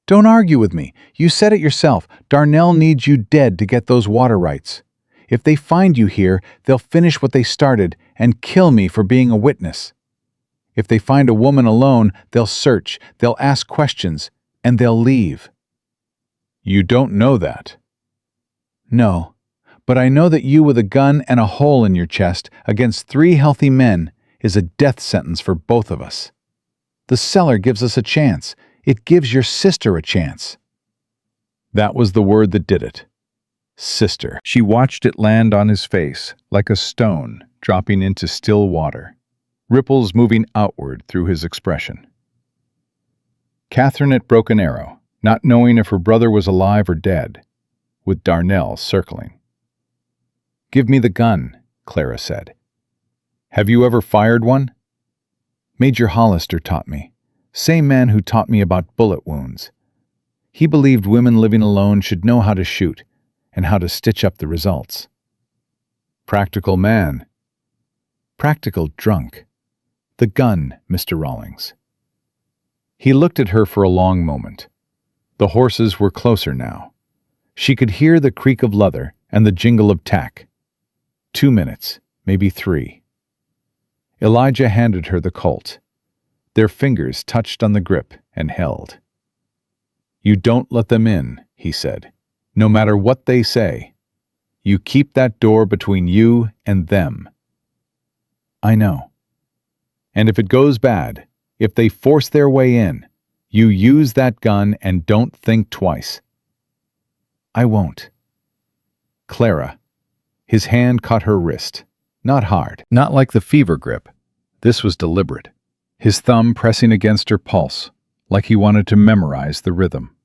"Don't argue with me. You said it yourself. Darnell needs you dead to get those water rights. If they find you here, they'll finish what they started and kill me for being a witness. If they find a woman alone, they'll search, they'll ask questions, and they'll leave." "You don't know that." "No, but I know that you with a gun and a hole in your chest against 3 healthy men is a death sentence for both of us. The cellar gives us a chance. It gives your sister a chance." That was the word that did it. Sister. She watched it land on his face like a stone dropping into still water, ripples moving outward through his expression. Catherine at Broken Arrow, not knowing if her brother was alive or dead, with Darnell circling. "Give me the gun," Clara said. "Have you ever fired one?" "Major Hollister taught me. Same man who taught me about bullet wounds. He believed women living alone should know how to shoot and how to stitch up the results." "Practical man." "Practical drunk. The gun, Mr. Rawlings." He looked at her for a long moment. The horses were closer now. She could hear the creak of leather and the jingle of tack. 2 minutes, maybe 3. Elijah handed her the Colt. Their fingers touched on the grip and held. "You don't let them in," he said, "no matter what they say. You keep that door between you and them." "I know. And if it goes bad, if they force their way in, you use that gun and don't think twice." "I won't." "Clara." His hand caught her wrist. Not hard, not like the fever grip. This was deliberate. His thumb pressing against her pulse, like he wanted to memorize the rhythm.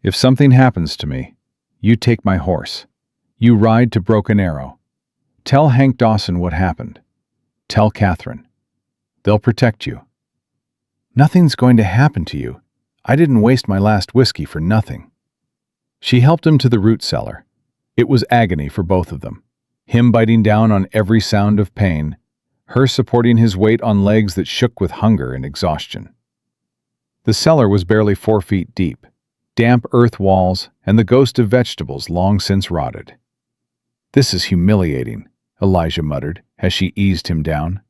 "If something happens to me, you take my horse. You ride to Broken Arrow. Tell Hank Dawson what happened. Tell Catherine. They'll protect you." "Nothing's going to happen to you. I didn't waste my last whiskey for nothing." She helped him to the root cellar. It was agony for both of them. Him biting down on every sound of pain, her supporting his weight on legs that shook with hunger and exhaustion. The cellar was barely 4 feet deep, damp earth walls and the ghost of vegetables long since rotted. "This is humiliating," Elijah muttered as she eased him down.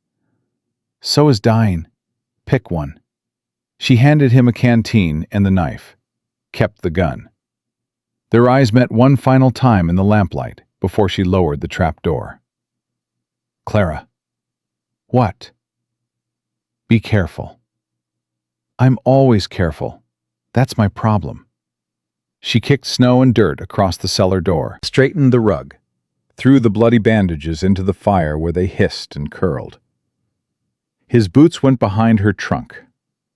"So is dying. Pick one." She handed him a canteen and the knife, kept the gun. Their eyes met one final time in the lamplight before she lowered the trap door. "Clara." "What?" "Be careful." "I'm always careful. That's my problem." She kicked snow and dirt across the cellar door, straightened the rug, threw the bloody bandages into the fire where they hissed and curled. His boots went behind her trunk,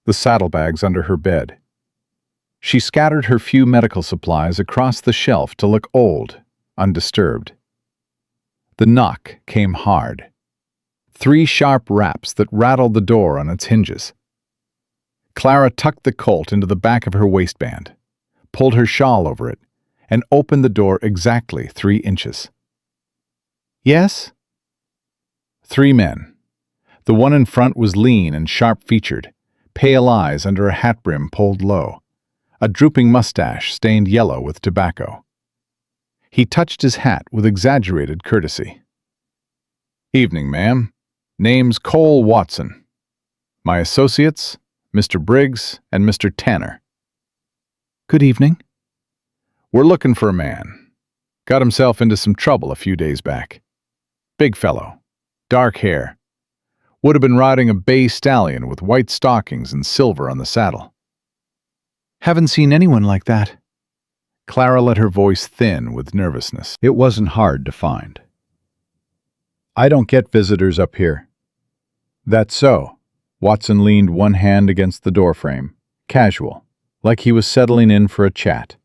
the saddlebags under her bed. She scattered her few medical supplies across the shelf to look old, undisturbed. The knock came hard. 3 sharp raps that rattled the door on its hinges. Clara tucked the Colt into the back of her waistband, pulled her shawl over it, and opened the door exactly 3 inches. "Yes?" 3 men. The one in front was lean and sharp-featured, pale eyes under a hat brim pulled low, a drooping mustache stained yellow with tobacco. He touched his hat with exaggerated courtesy. "Evening, ma'am. Name's Cole Watson. My associates, Mr. Briggs and Mr. Tanner." "Good evening." "We're looking for a man. Got himself into some trouble a few days back. Big fellow, dark hair. Would have been riding a bay stallion with white stockings and silver on the saddle." "Haven't seen anyone like that." Clara let her voice thin with nervousness. It wasn't hard to find. "I don't get visitors up here." "That's so." Watson leaned one hand against the doorframe, casual, like he was settling in for a chat.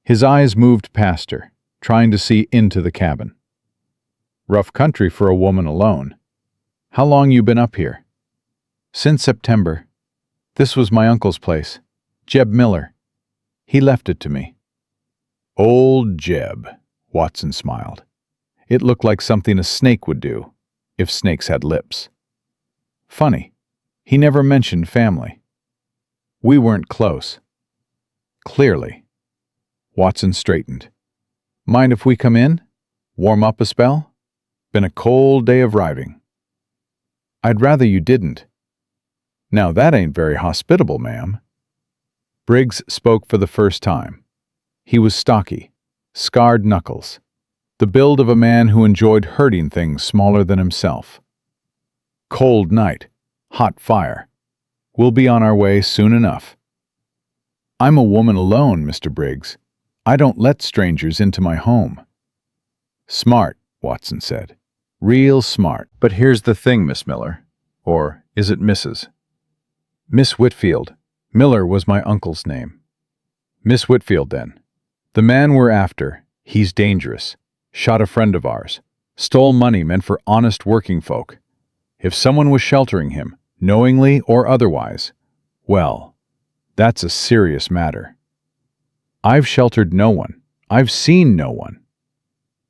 His eyes moved past her, trying to see into the cabin. "Rough country for a woman alone. How long you been up here?" "Since September. This was my uncle's place, Jeb Miller. He left it to me." "Old Jeb," Watson smiled. It looked like something a snake would do, if snakes had lips. Funny, he never mentioned family. "We weren't close." "Clearly." Watson straightened. "Mind if we come in? Warm up a spell? Been a cold day of riding." "I'd rather you didn't." "Now that ain't very hospitable, ma'am." Briggs spoke for the first time. He was stocky, scarred knuckles, the build of a man who enjoyed hurting things smaller than himself. "Cold night, hot fire. We'll be on our way soon enough." "I'm a woman alone, Mr. Briggs. I don't let strangers into my home." "Smart," Watson said. "Real smart. But here's the thing, Miss Miller. Or is it Mrs.? Miss Whitfield. Miller was my uncle's name." "Miss Whitfield, then. The man we're after, he's dangerous. Shot a friend of ours. Stole money meant for honest working folk. If someone was sheltering him, knowingly or otherwise, well, that's a serious matter. I've sheltered no one. I've seen no one."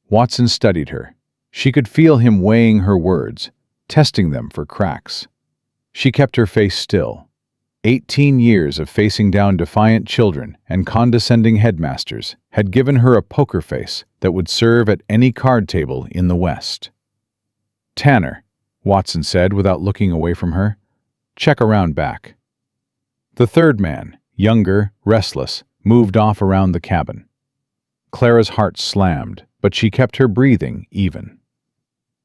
Watson studied her. She could feel him weighing her words, testing them for cracks. She kept her face still. 18 years of facing down defiant children and condescending headmasters had given her a poker face that would serve at any card table in the West. "Tanner," Watson said without looking away from her, "check around back." The third man, younger, restless, moved off around the cabin. Clara's heart slammed, but she kept her breathing even.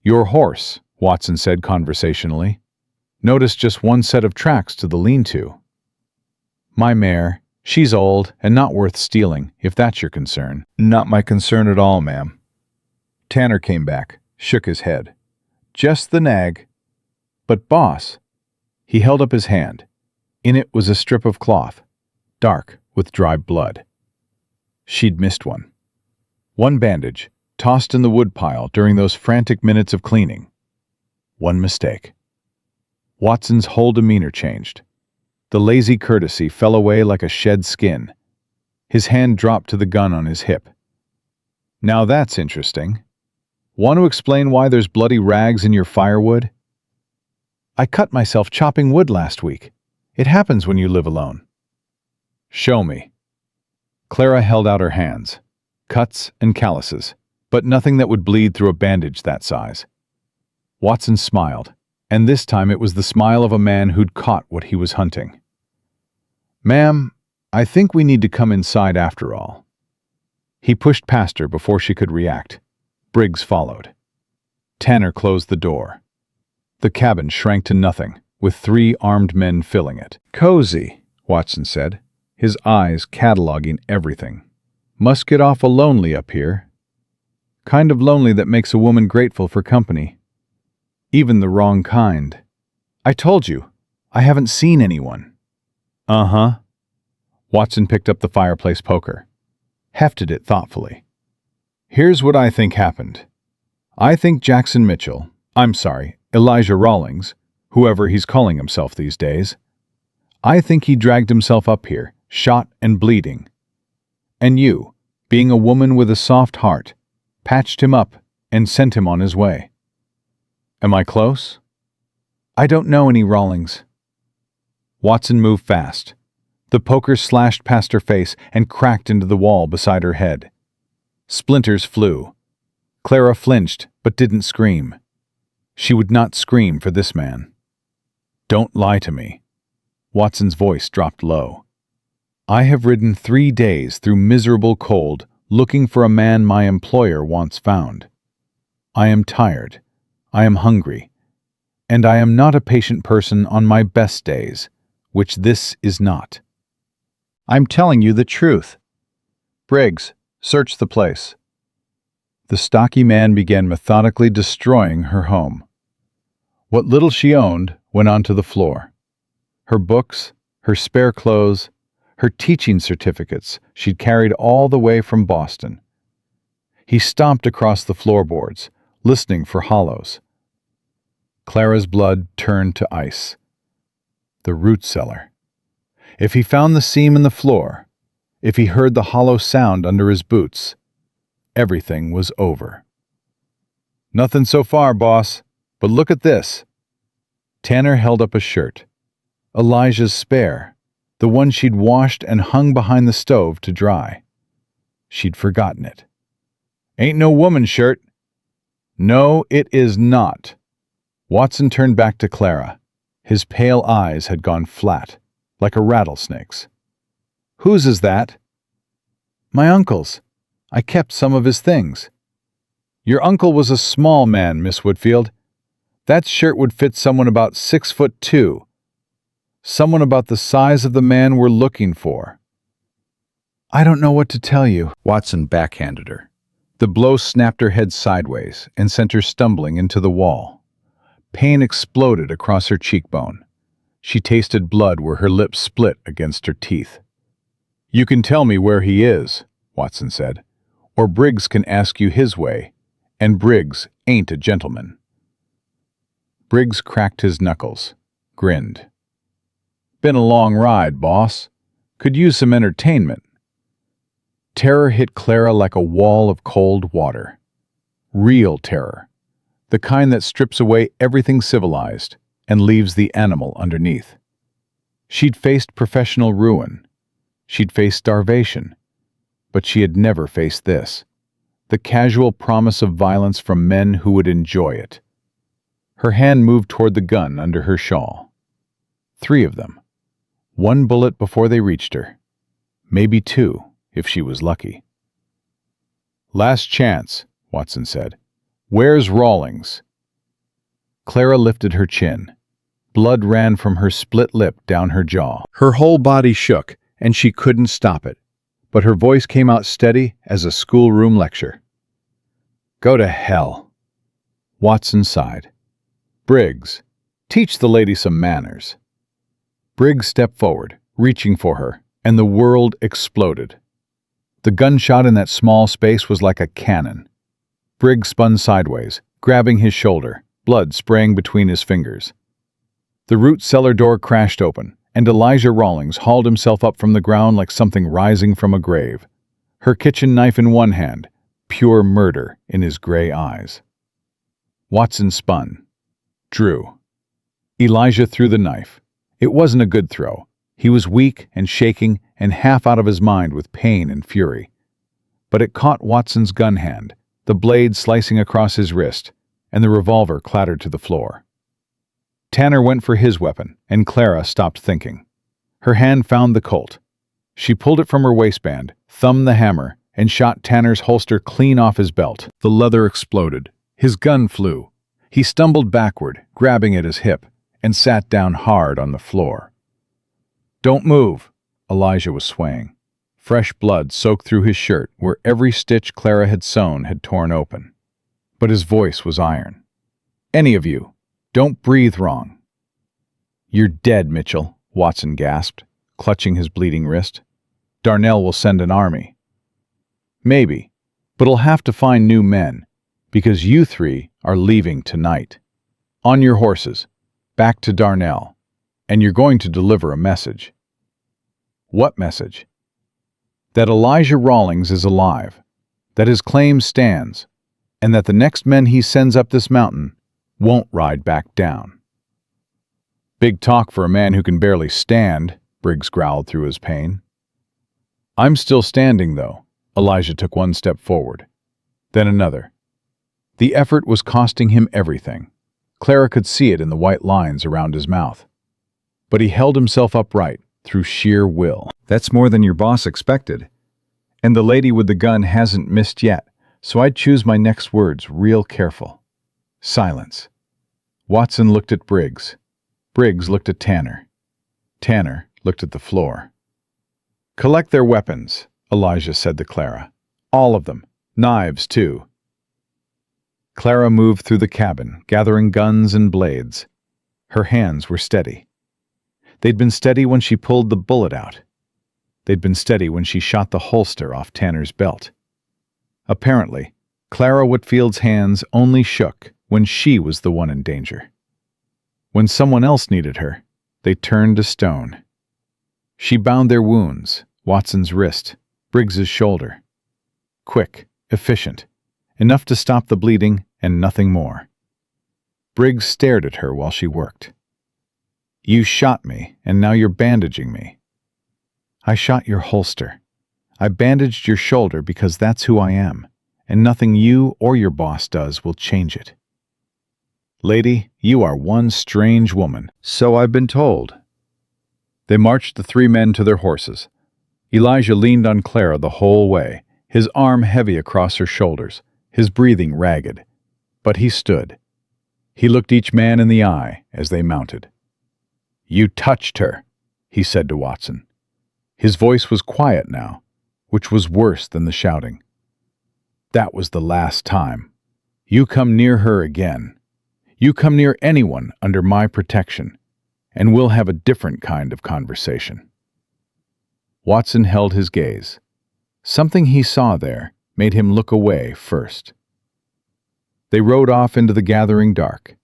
"Your horse," Watson said conversationally. "Noticed just one set of tracks to the lean-to." "My mare. She's old and not worth stealing, if that's your concern." "Not my concern at all, ma'am." Tanner came back, shook his head. "Just the nag." "But boss." He held up his hand. In it was a strip of cloth, dark with dry blood. She'd missed one. One bandage, tossed in the woodpile during those frantic minutes of cleaning. One mistake. Watson's whole demeanor changed. The lazy courtesy fell away like a shed skin. His hand dropped to the gun on his hip. "Now that's interesting. Want to explain why there's bloody rags in your firewood?" "I cut myself chopping wood last week. It happens when you live alone." "Show me." Clara held out her hands. Cuts and calluses, but nothing that would bleed through a bandage that size. Watson smiled, and this time it was the smile of a man who'd caught what he was hunting. "Ma'am, I think we need to come inside after all." He pushed past her before she could react. Briggs followed. Tanner closed the door. The cabin shrank to nothing, with 3 armed men filling it. "Cozy," Watson said, his eyes cataloging everything. "Must get awful lonely up here. Kind of lonely that makes a woman grateful for company. Even the wrong kind. I told you, I haven't seen anyone." "Uh-huh." Watson picked up the fireplace poker, hefted it thoughtfully. "Here's what I think happened. I think Elijah Rawlings, whoever he's calling himself these days, I think he dragged himself up here, shot and bleeding. And you, being a woman with a soft heart, patched him up and sent him on his way. Am I close?" "I don't know any Rawlings." Watson moved fast. The poker slashed past her face and cracked into the wall beside her head. Splinters flew. Clara flinched but didn't scream. She would not scream for this man. "Don't lie to me." Watson's voice dropped low. "I have ridden 3 days through miserable cold looking for a man my employer wants found. I am tired. I am hungry. And I am not a patient person on my best days, which this is not. I'm telling you the truth. Briggs, search the place." The stocky man began methodically destroying her home. What little she owned went onto the floor. Her books, her spare clothes, her teaching certificates she'd carried all the way from Boston. He stomped across the floorboards, listening for hollows. Clara's blood turned to ice. The root cellar. If he found the seam in the floor, if he heard the hollow sound under his boots, everything was over. "Nothing so far, boss, but look at this." Tanner held up a shirt. Elijah's spare, the one she'd washed and hung behind the stove to dry. She'd forgotten it. "Ain't no woman's shirt." "No, it is not." Watson turned back to Clara. His pale eyes had gone flat, like a rattlesnake's. "Whose is that?" "My uncle's. I kept some of his things." "Your uncle was a small man, Miss Whitfield. That shirt would fit someone about 6'2". Someone about the size of the man we're looking for." "I don't know what to tell you," Watson backhanded her. The blow snapped her head sideways and sent her stumbling into the wall. Pain exploded across her cheekbone. She tasted blood where her lips split against her teeth. "You can tell me where he is," Watson said, "or Briggs can ask you his way, and Briggs ain't a gentleman." Briggs cracked his knuckles, grinned. "Been a long ride, boss. Could use some entertainment." Terror hit Clara like a wall of cold water. Real terror. The kind that strips away everything civilized and leaves the animal underneath. She'd faced professional ruin. She'd faced starvation. But she had never faced this, the casual promise of violence from men who would enjoy it. Her hand moved toward the gun under her shawl. 3 of them. 1 bullet before they reached her. Maybe 2, if she was lucky. "Last chance," Watson said. "Where's Rawlings?" Clara lifted her chin. Blood ran from her split lip down her jaw. Her whole body shook, and she couldn't stop it. But her voice came out steady as a schoolroom lecture. "Go to hell." Watson sighed. "Briggs, teach the lady some manners." Briggs stepped forward, reaching for her, and the world exploded. The gunshot in that small space was like a cannon. Briggs spun sideways, grabbing his shoulder, blood spraying between his fingers. The root cellar door crashed open, and Elijah Rawlings hauled himself up from the ground like something rising from a grave, her kitchen knife in one hand, pure murder in his gray eyes. Watson spun. Drew. Elijah threw the knife. It wasn't a good throw. He was weak and shaking and half out of his mind with pain and fury. But it caught Watson's gun hand, the blade slicing across his wrist, and the revolver clattered to the floor. Tanner went for his weapon, and Clara stopped thinking. Her hand found the Colt. She pulled it from her waistband, thumbed the hammer, and shot Tanner's holster clean off his belt. The leather exploded. His gun flew. He stumbled backward, grabbing at his hip, and sat down hard on the floor. "Don't move." Elijah was swaying. Fresh blood soaked through his shirt where every stitch Clara had sewn had torn open. But his voice was iron. "Any of you, don't breathe wrong." "You're dead, Mitchell," Watson gasped, clutching his bleeding wrist. "Darnell will send an army." "Maybe, but he'll have to find new men, because you 3 are leaving tonight. On your horses, back to Darnell, and you're going to deliver a message." "What message?" "That Elijah Rawlings is alive, that his claim stands, and that the next men he sends up this mountain won't ride back down." "Big talk for a man who can barely stand," Briggs growled through his pain. "I'm still standing, though." Elijah took 1 step forward, then another. The effort was costing him everything. Clara could see it in the white lines around his mouth. But he held himself upright through sheer will. "That's more than your boss expected. And the lady with the gun hasn't missed yet, so I'd choose my next words real careful." Silence. Watson looked at Briggs. Briggs looked at Tanner. Tanner looked at the floor. "Collect their weapons," Elijah said to Clara. "All of them. Knives, too." Clara moved through the cabin, gathering guns and blades. Her hands were steady. They'd been steady when she pulled the bullet out. They'd been steady when she shot the holster off Tanner's belt. Apparently, Clara Whitfield's hands only shook when she was the one in danger. When someone else needed her, they turned to stone. She bound their wounds, Watson's wrist, Briggs's shoulder. Quick, efficient, enough to stop the bleeding and nothing more. Briggs stared at her while she worked. "You shot me, and now you're bandaging me." "I shot your holster. I bandaged your shoulder because that's who I am, and nothing you or your boss does will change it." "Lady, you are one strange woman." "So I've been told." They marched the 3 men to their horses. Elijah leaned on Clara the whole way, his arm heavy across her shoulders, his breathing ragged. But he stood. He looked each man in the eye as they mounted. "You touched her," he said to Watson. His voice was quiet now, which was worse than the shouting. "That was the last time. You come near her again. You come near anyone under my protection, and we'll have a different kind of conversation." Watson held his gaze. Something he saw there made him look away first. They rode off into the gathering dark.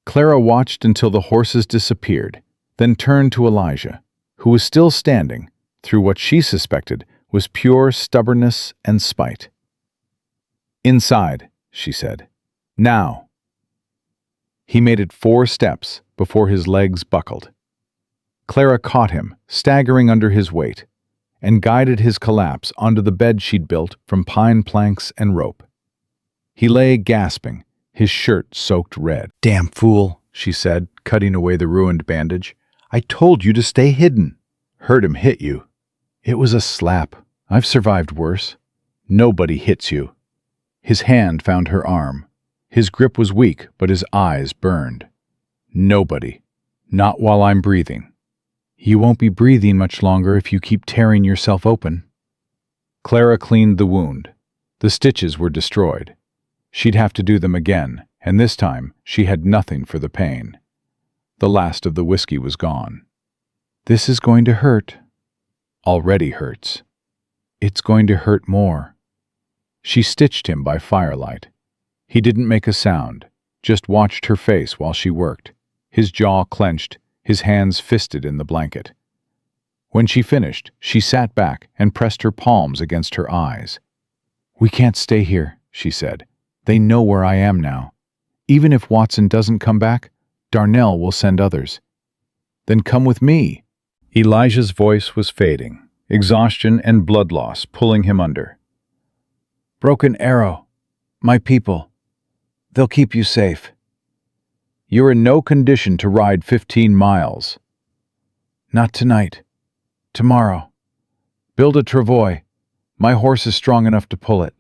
Clara watched until the horses disappeared, then turned to Elijah, who was still standing, through what she suspected was pure stubbornness and spite. "Inside," she said. "Now." He made it 4 steps before his legs buckled. Clara caught him, staggering under his weight, and guided his collapse onto the bed she'd built from pine planks and rope. He lay gasping, his shirt soaked red. "Damn fool," she said, cutting away the ruined bandage. "I told you to stay hidden." "Heard him hit you." "It was a slap. I've survived worse." "Nobody hits you." His hand found her arm. His grip was weak, but his eyes burned. "Nobody. Not while I'm breathing." "You won't be breathing much longer if you keep tearing yourself open." Clara cleaned the wound. The stitches were destroyed. She'd have to do them again, and this time she had nothing for the pain. The last of the whiskey was gone. "This is going to hurt." "Already hurts." "It's going to hurt more." She stitched him by firelight. He didn't make a sound, just watched her face while she worked, his jaw clenched, his hands fisted in the blanket. When she finished, she sat back and pressed her palms against her eyes. "We can't stay here," she said. "They know where I am now. Even if Watson doesn't come back, Darnell will send others." "Then come with me." Elijah's voice was fading, exhaustion and blood loss pulling him under. "Broken Arrow. My people. They'll keep you safe." "You're in no condition to ride 15 miles. "Not tonight. Tomorrow. Build a travois. My horse is strong enough to pull it."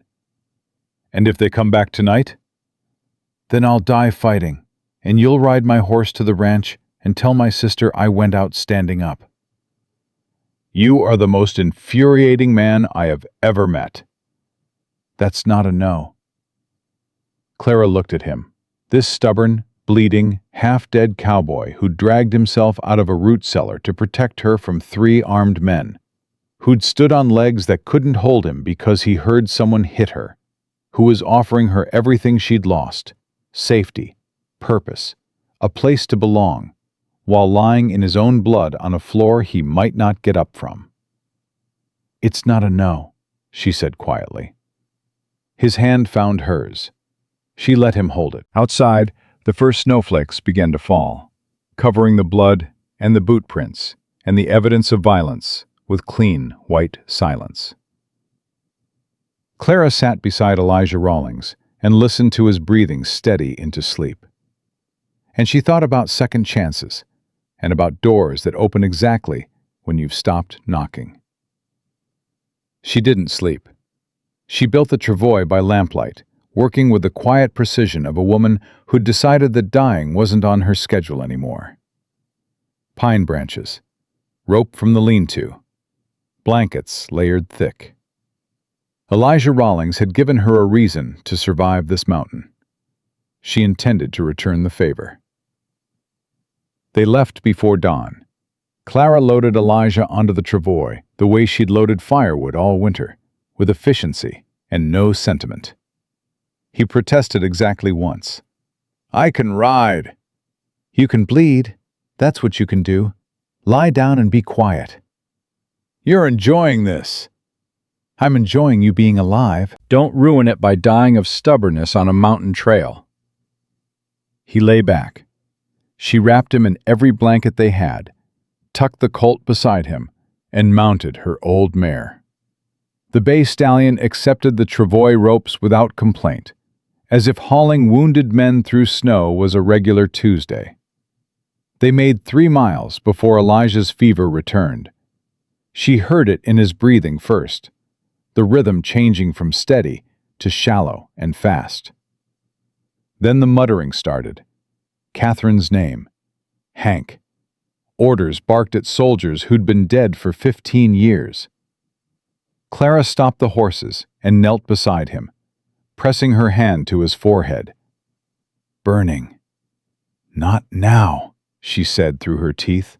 "And if they come back tonight?" "Then I'll die fighting, and you'll ride my horse to the ranch and tell my sister I went out standing up." "You are the most infuriating man I have ever met." "That's not a no." Clara looked at him. This stubborn, bleeding, half-dead cowboy who'd dragged himself out of a root cellar to protect her from 3 armed men, who'd stood on legs that couldn't hold him because he heard someone hit her, who was offering her everything she'd lost: safety, purpose, a place to belong, while lying in his own blood on a floor he might not get up from. "It's not a no," she said quietly. His hand found hers. She let him hold it. Outside, the first snowflakes began to fall, covering the blood and the boot prints and the evidence of violence with clean, white silence. Clara sat beside Elijah Rawlings and listened to his breathing steady into sleep. And she thought about second chances and about doors that open exactly when you've stopped knocking. She didn't sleep. She built the travois by lamplight, working with the quiet precision of a woman who'd decided that dying wasn't on her schedule anymore. Pine branches, rope from the lean-to, blankets layered thick. Elijah Rawlings had given her a reason to survive this mountain. She intended to return the favor. They left before dawn. Clara loaded Elijah onto the travois the way she'd loaded firewood all winter, with efficiency and no sentiment. He protested exactly once. "I can ride." "You can bleed. That's what you can do. Lie down and be quiet." "You're enjoying this." "I'm enjoying you being alive." "Don't ruin it by dying of stubbornness on a mountain trail." He lay back. She wrapped him in every blanket they had, tucked the colt beside him, and mounted her old mare. The bay stallion accepted the travois ropes without complaint, as if hauling wounded men through snow was a regular Tuesday. They made 3 miles before Elijah's fever returned. She heard it in his breathing first, the rhythm changing from steady to shallow and fast. Then the muttering started. Catherine's name. Hank. Orders barked at soldiers who'd been dead for 15 years. Clara stopped the horses and knelt beside him, pressing her hand to his forehead. "Burning." "Not now," she said through her teeth.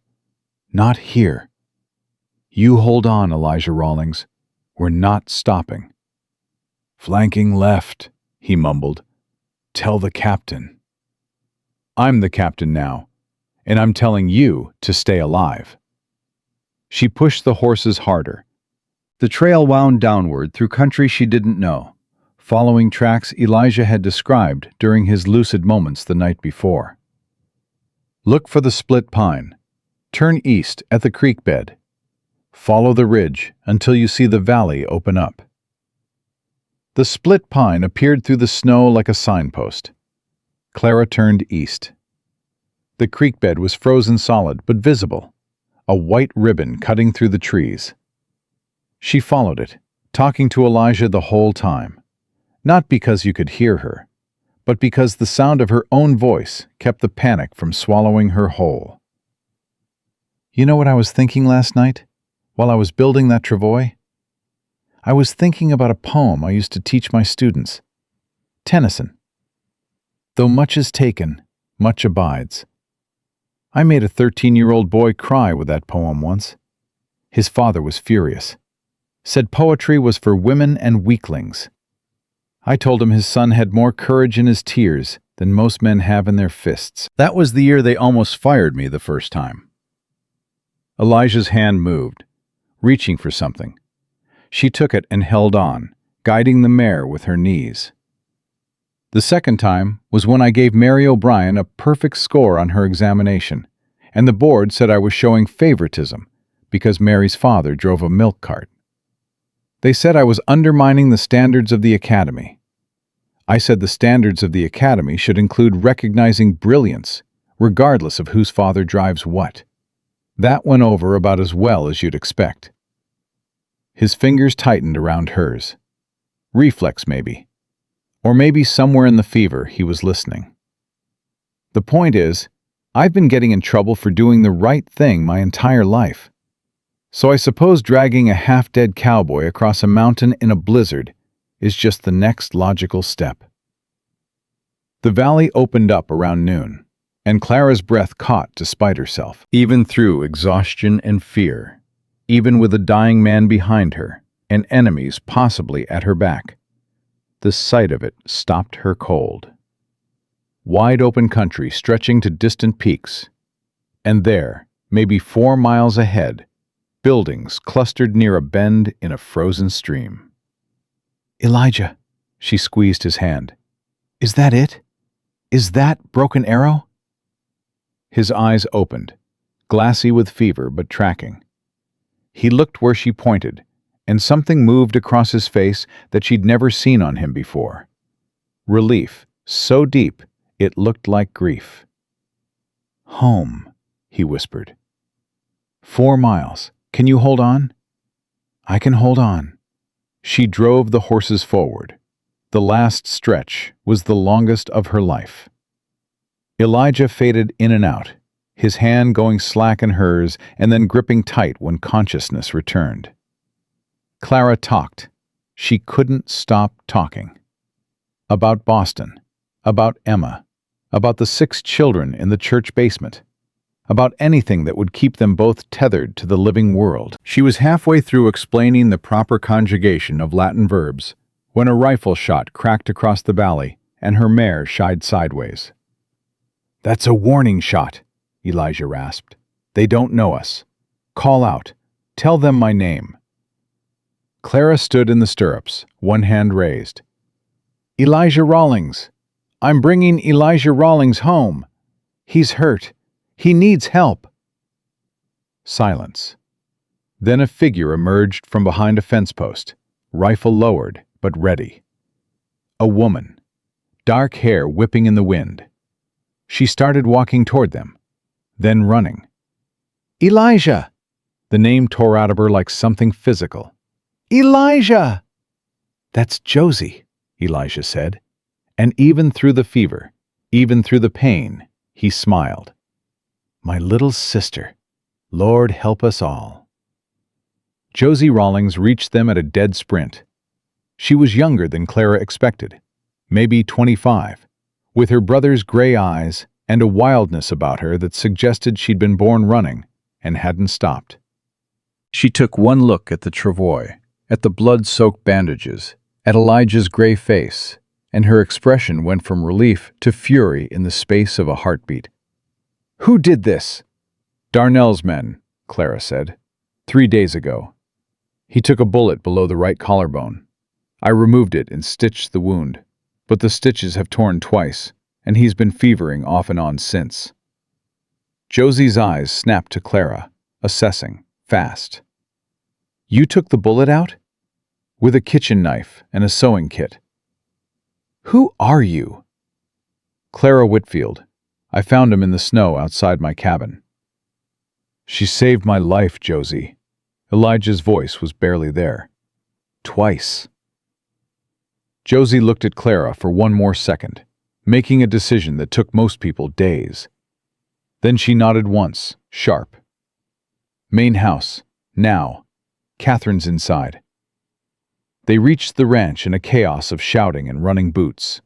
"Not here. You hold on, Elijah Rawlings. We're not stopping." "Flanking left," he mumbled. "Tell the captain." "I'm the captain now, and I'm telling you to stay alive." She pushed the horses harder. The trail wound downward through country she didn't know, following tracks Elijah had described during his lucid moments the night before. "Look for the split pine. Turn east at the creek bed. Follow the ridge until you see the valley open up. The split pine appeared through the snow like a signpost. Clara turned east. The creek bed was frozen solid but visible, a white ribbon cutting through the trees. She followed it, talking to Elijah the whole time, not because you could hear her, but because the sound of her own voice kept the panic from swallowing her whole. You know what I was thinking last night, while I was building that travois? I was thinking about a poem I used to teach my students. Tennyson. Though much is taken, much abides. I made a 13-year-old boy cry with that poem once. His father was furious. Said poetry was for women and weaklings. I told him his son had more courage in his tears than most men have in their fists. That was the year they almost fired me the first time. Elijah's hand moved, reaching for something. She took it and held on, guiding the mare with her knees. The second time was when I gave Mary O'Brien a perfect score on her examination, and the board said I was showing favoritism because Mary's father drove a milk cart. They said I was undermining the standards of the academy. I said the standards of the academy should include recognizing brilliance, regardless of whose father drives what. That went over about as well as you'd expect. His fingers tightened around hers. Reflex, maybe. Or maybe somewhere in the fever he was listening. The point is, I've been getting in trouble for doing the right thing my entire life. So I suppose dragging a half-dead cowboy across a mountain in a blizzard is just the next logical step. The valley opened up around noon, and Clara's breath caught despite herself. Even through exhaustion and fear, even with a dying man behind her and enemies possibly at her back, the sight of it stopped her cold. Wide open country stretching to distant peaks, and there, maybe 4 miles ahead, buildings clustered near a bend in a frozen stream. Elijah, she squeezed his hand. Is that it? Is that Broken Arrow? His eyes opened, glassy with fever but tracking. He looked where she pointed, and something moved across his face that she'd never seen on him before. Relief, so deep it looked like grief. Home, he whispered. 4 miles. Can you hold on? I can hold on. She drove the horses forward. The last stretch was the longest of her life. Elijah faded in and out, his hand going slack in hers and then gripping tight when consciousness returned. Clara talked. She couldn't stop talking. About Boston, about Emma, about the 6 children in the church basement, about anything that would keep them both tethered to the living world. She was halfway through explaining the proper conjugation of Latin verbs when a rifle shot cracked across the valley and her mare shied sideways. That's a warning shot, Elijah rasped. They don't know us. Call out. Tell them my name. Clara stood in the stirrups, one hand raised. Elijah Rawlings. I'm bringing Elijah Rawlings home. He's hurt. He needs help. Silence. Then a figure emerged from behind a fence post, rifle lowered but ready. A woman, dark hair whipping in the wind. She started walking toward them, then running. Elijah! The name tore out of her like something physical. Elijah! That's Josie, Elijah said, and even through the fever, even through the pain, he smiled. My little sister, Lord help us all. Josie Rawlings reached them at a dead sprint. She was younger than Clara expected, maybe 25, with her brother's gray eyes and a wildness about her that suggested she'd been born running and hadn't stopped. She took one look at the travois, at the blood-soaked bandages, at Elijah's gray face, and her expression went from relief to fury in the space of a heartbeat. Who did this? Darnell's men, Clara said. 3 days ago. He took a bullet below the right collarbone. I removed it and stitched the wound, but the stitches have torn twice, and he's been fevering off and on since. Josie's eyes snapped to Clara, assessing, fast. You took the bullet out? With a kitchen knife and a sewing kit. Who are you? Clara Whitfield. I found him in the snow outside my cabin. She saved my life, Josie. Elijah's voice was barely there. Twice. Josie looked at Clara for one more second, making a decision that took most people days. Then she nodded once, sharp. Main house, now. Catherine's inside. They reached the ranch in a chaos of shouting and running boots.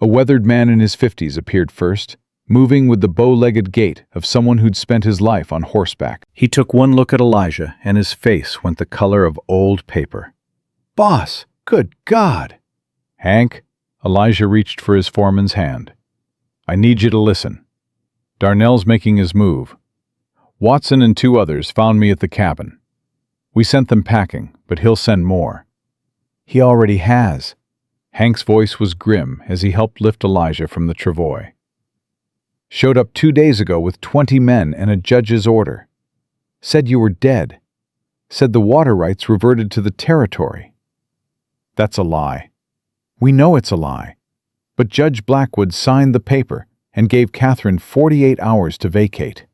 A weathered man in his 50s appeared first, moving with the bow-legged gait of someone who'd spent his life on horseback. He took one look at Elijah, and his face went the color of old paper. Boss, good God! Hank, Elijah reached for his foreman's hand. I need you to listen. Darnell's making his move. Watson and 2 others found me at the cabin. We sent them packing, but he'll send more. He already has. Hank's voice was grim as he helped lift Elijah from the travois. Showed up 2 days ago with 20 men and a judge's order. Said you were dead. Said the water rights reverted to the territory. That's a lie. We know it's a lie. But Judge Blackwood signed the paper and gave Catherine 48 hours to vacate.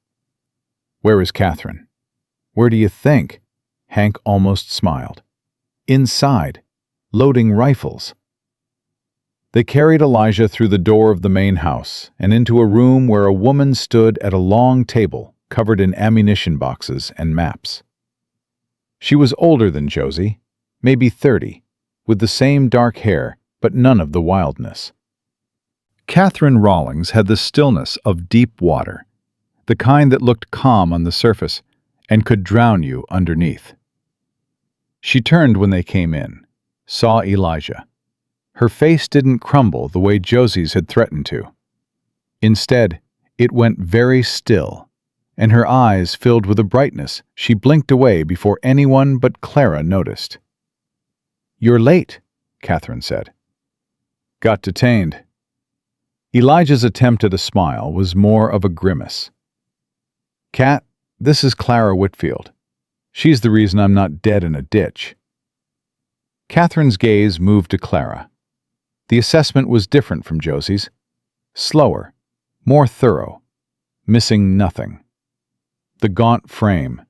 Where is Catherine? Where do you think? Hank almost smiled. Inside, loading rifles. They carried Elijah through the door of the main house and into a room where a woman stood at a long table covered in ammunition boxes and maps. She was older than Josie, maybe 30, with the same dark hair but none of the wildness. Catherine Rawlings had the stillness of deep water, the kind that looked calm on the surface and could drown you underneath. She turned when they came in, saw Elijah. Her face didn't crumble the way Josie's had threatened to. Instead, it went very still, and her eyes filled with a brightness she blinked away before anyone but Clara noticed. You're late, Catherine said. Got detained. Elijah's attempt at a smile was more of a grimace. Cat, this is Clara Whitfield. She's the reason I'm not dead in a ditch. Catherine's gaze moved to Clara. The assessment was different from Josie's. Slower, more thorough, missing nothing. The gaunt frame,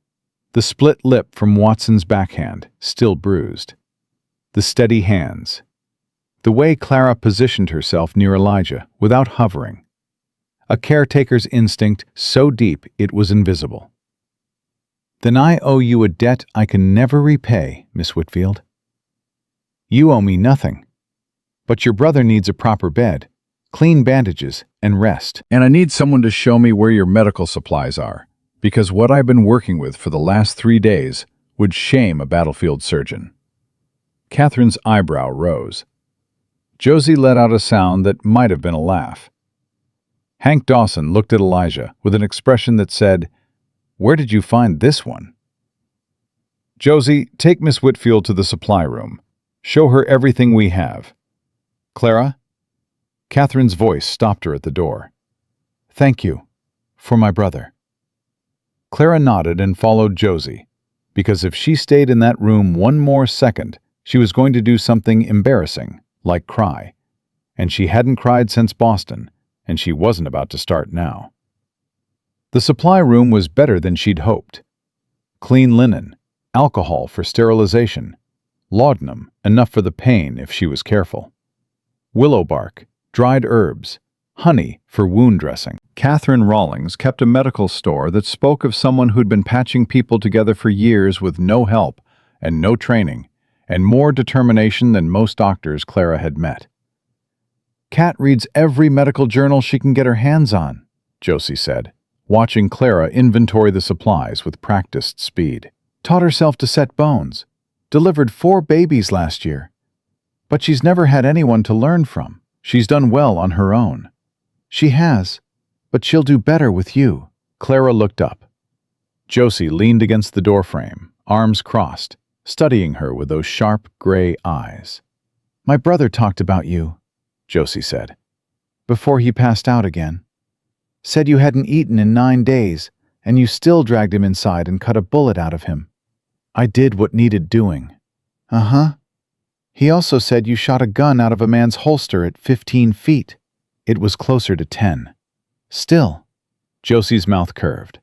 the split lip from Watson's backhand, still bruised. The steady hands. The way Clara positioned herself near Elijah without hovering. A caretaker's instinct so deep it was invisible. Then I owe you a debt I can never repay, Miss Whitfield. You owe me nothing. But your brother needs a proper bed, clean bandages, and rest. And I need someone to show me where your medical supplies are, because what I've been working with for the last 3 days would shame a battlefield surgeon. Catherine's eyebrow rose. Josie let out a sound that might have been a laugh. Hank Dawson looked at Elijah with an expression that said, Where did you find this one? Josie, take Miss Whitfield to the supply room. Show her everything we have. Clara? Catherine's voice stopped her at the door. Thank you. For my brother. Clara nodded and followed Josie, because if she stayed in that room one more second, she was going to do something embarrassing, like cry. And she hadn't cried since Boston, and she wasn't about to start now. The supply room was better than she'd hoped. Clean linen, alcohol for sterilization, laudanum, enough for the pain if she was careful. Willow bark, dried herbs, honey for wound dressing. Catherine Rawlings kept a medical store that spoke of someone who'd been patching people together for years with no help and no training, and more determination than most doctors Clara had met. Kat reads every medical journal she can get her hands on, Josie said, watching Clara inventory the supplies with practiced speed. Taught herself to set bones. Delivered 4 babies last year. But she's never had anyone to learn from. She's done well on her own. She has, but she'll do better with you. Clara looked up. Josie leaned against the doorframe, arms crossed, studying her with those sharp gray eyes. My brother talked about you, Josie said, before he passed out again. Said you hadn't eaten in 9 days, and you still dragged him inside and cut a bullet out of him. I did what needed doing. Uh-huh. He also said you shot a gun out of a man's holster at 15 feet. It was closer to 10. Still, Josie's mouth curved.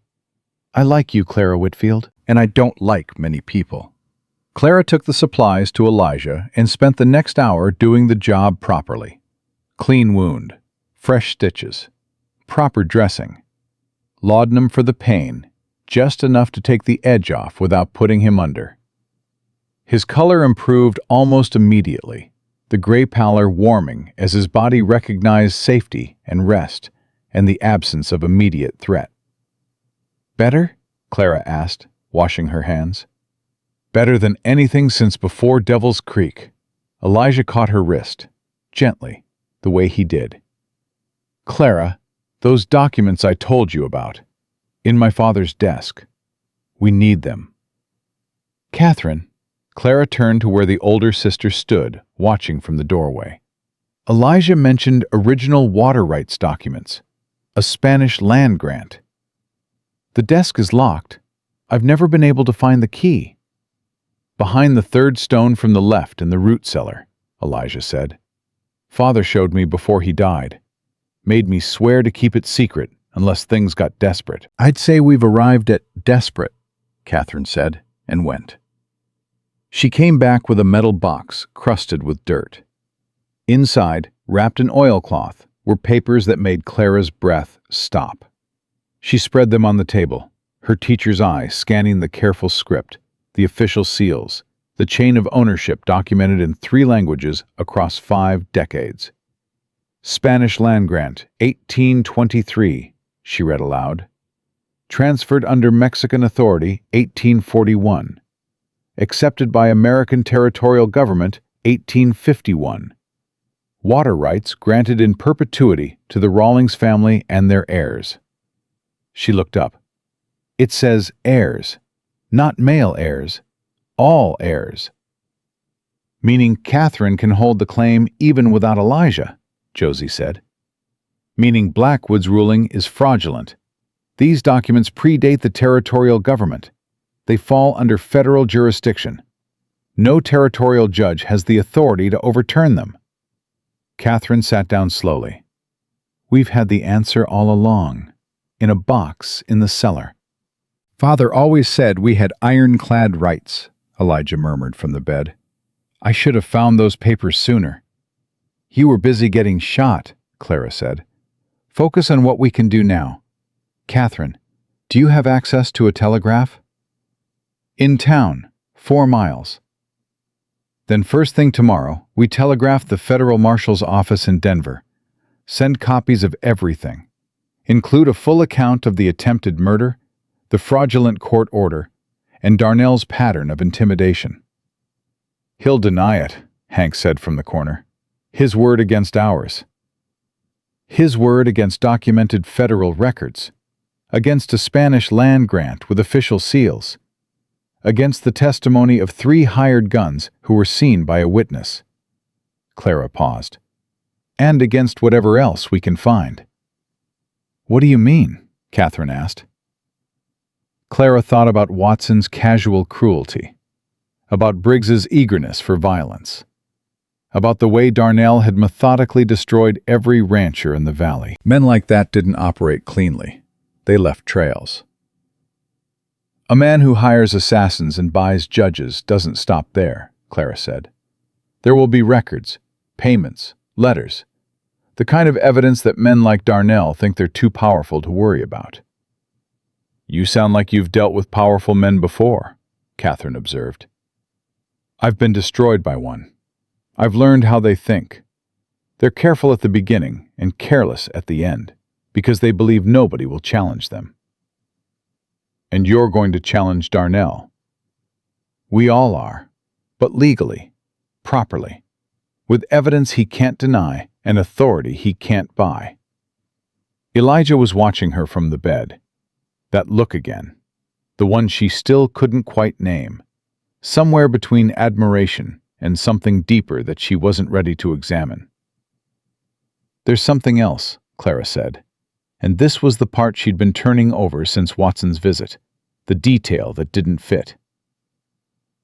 I like you, Clara Whitfield. And I don't like many people. Clara took the supplies to Elijah and spent the next hour doing the job properly. Clean wound, fresh stitches, proper dressing, laudanum for the pain, just enough to take the edge off without putting him under. His color improved almost immediately, the gray pallor warming as his body recognized safety and rest and the absence of immediate threat. Better? Clara asked, washing her hands. Better than anything since before Devil's Creek. Elijah caught her wrist, gently, the way he did. Clara, those documents I told you about, in my father's desk. We need them. Catherine, Clara turned to where the older sister stood, watching from the doorway. Elijah mentioned original water rights documents, a Spanish land grant. The desk is locked. I've never been able to find the key. Behind the third stone from the left in the root cellar, Elijah said. Father showed me before he died. Made me swear to keep it secret unless things got desperate. I'd say we've arrived at desperate, Catherine said, and went. She came back with a metal box crusted with dirt. Inside, wrapped in oilcloth, were papers that made Clara's breath stop. She spread them on the table, her teacher's eye scanning the careful script, the official seals, the chain of ownership documented in 3 languages across 5 decades. Spanish land grant, 1823, she read aloud. Transferred under Mexican authority, 1841. Accepted by American territorial government, 1851. Water rights granted in perpetuity to the Rawlings family and their heirs. She looked up. It says heirs, not male heirs, all heirs. Meaning Catherine can hold the claim even without Elijah, Josie said. Meaning Blackwood's ruling is fraudulent. These documents predate the territorial government. They fall under federal jurisdiction. No territorial judge has the authority to overturn them. Catherine sat down slowly. We've had the answer all along, in a box in the cellar. Father always said we had ironclad rights, Elijah murmured from the bed. I should have found those papers sooner. You were busy getting shot, Clara said. Focus on what we can do now. Catherine, do you have access to a telegraph? In town, 4 miles. Then first thing tomorrow, we telegraph the Federal Marshal's office in Denver. Send copies of everything. Include a full account of the attempted murder, the fraudulent court order, and Darnell's pattern of intimidation. He'll deny it, Hank said from the corner. His word against ours. His word against documented federal records. Against a Spanish land grant with official seals. Against the testimony of 3 hired guns who were seen by a witness. Clara paused. And against whatever else we can find. What do you mean? Catherine asked. Clara thought about Watson's casual cruelty, about Briggs's eagerness for violence, about the way Darnell had methodically destroyed every rancher in the valley. Men like that didn't operate cleanly. They left trails. A man who hires assassins and buys judges doesn't stop there, Clara said. There will be records, payments, letters, the kind of evidence that men like Darnell think they're too powerful to worry about. You sound like you've dealt with powerful men before, Catherine observed. I've been destroyed by one. I've learned how they think. They're careful at the beginning and careless at the end, because they believe nobody will challenge them. And you're going to challenge Darnell. We all are, but legally, properly, with evidence he can't deny and authority he can't buy. Elijah was watching her from the bed. That look again, the one she still couldn't quite name, somewhere between admiration and something deeper that she wasn't ready to examine. There's something else, Clara said. And this was the part she'd been turning over since Watson's visit, the detail that didn't fit.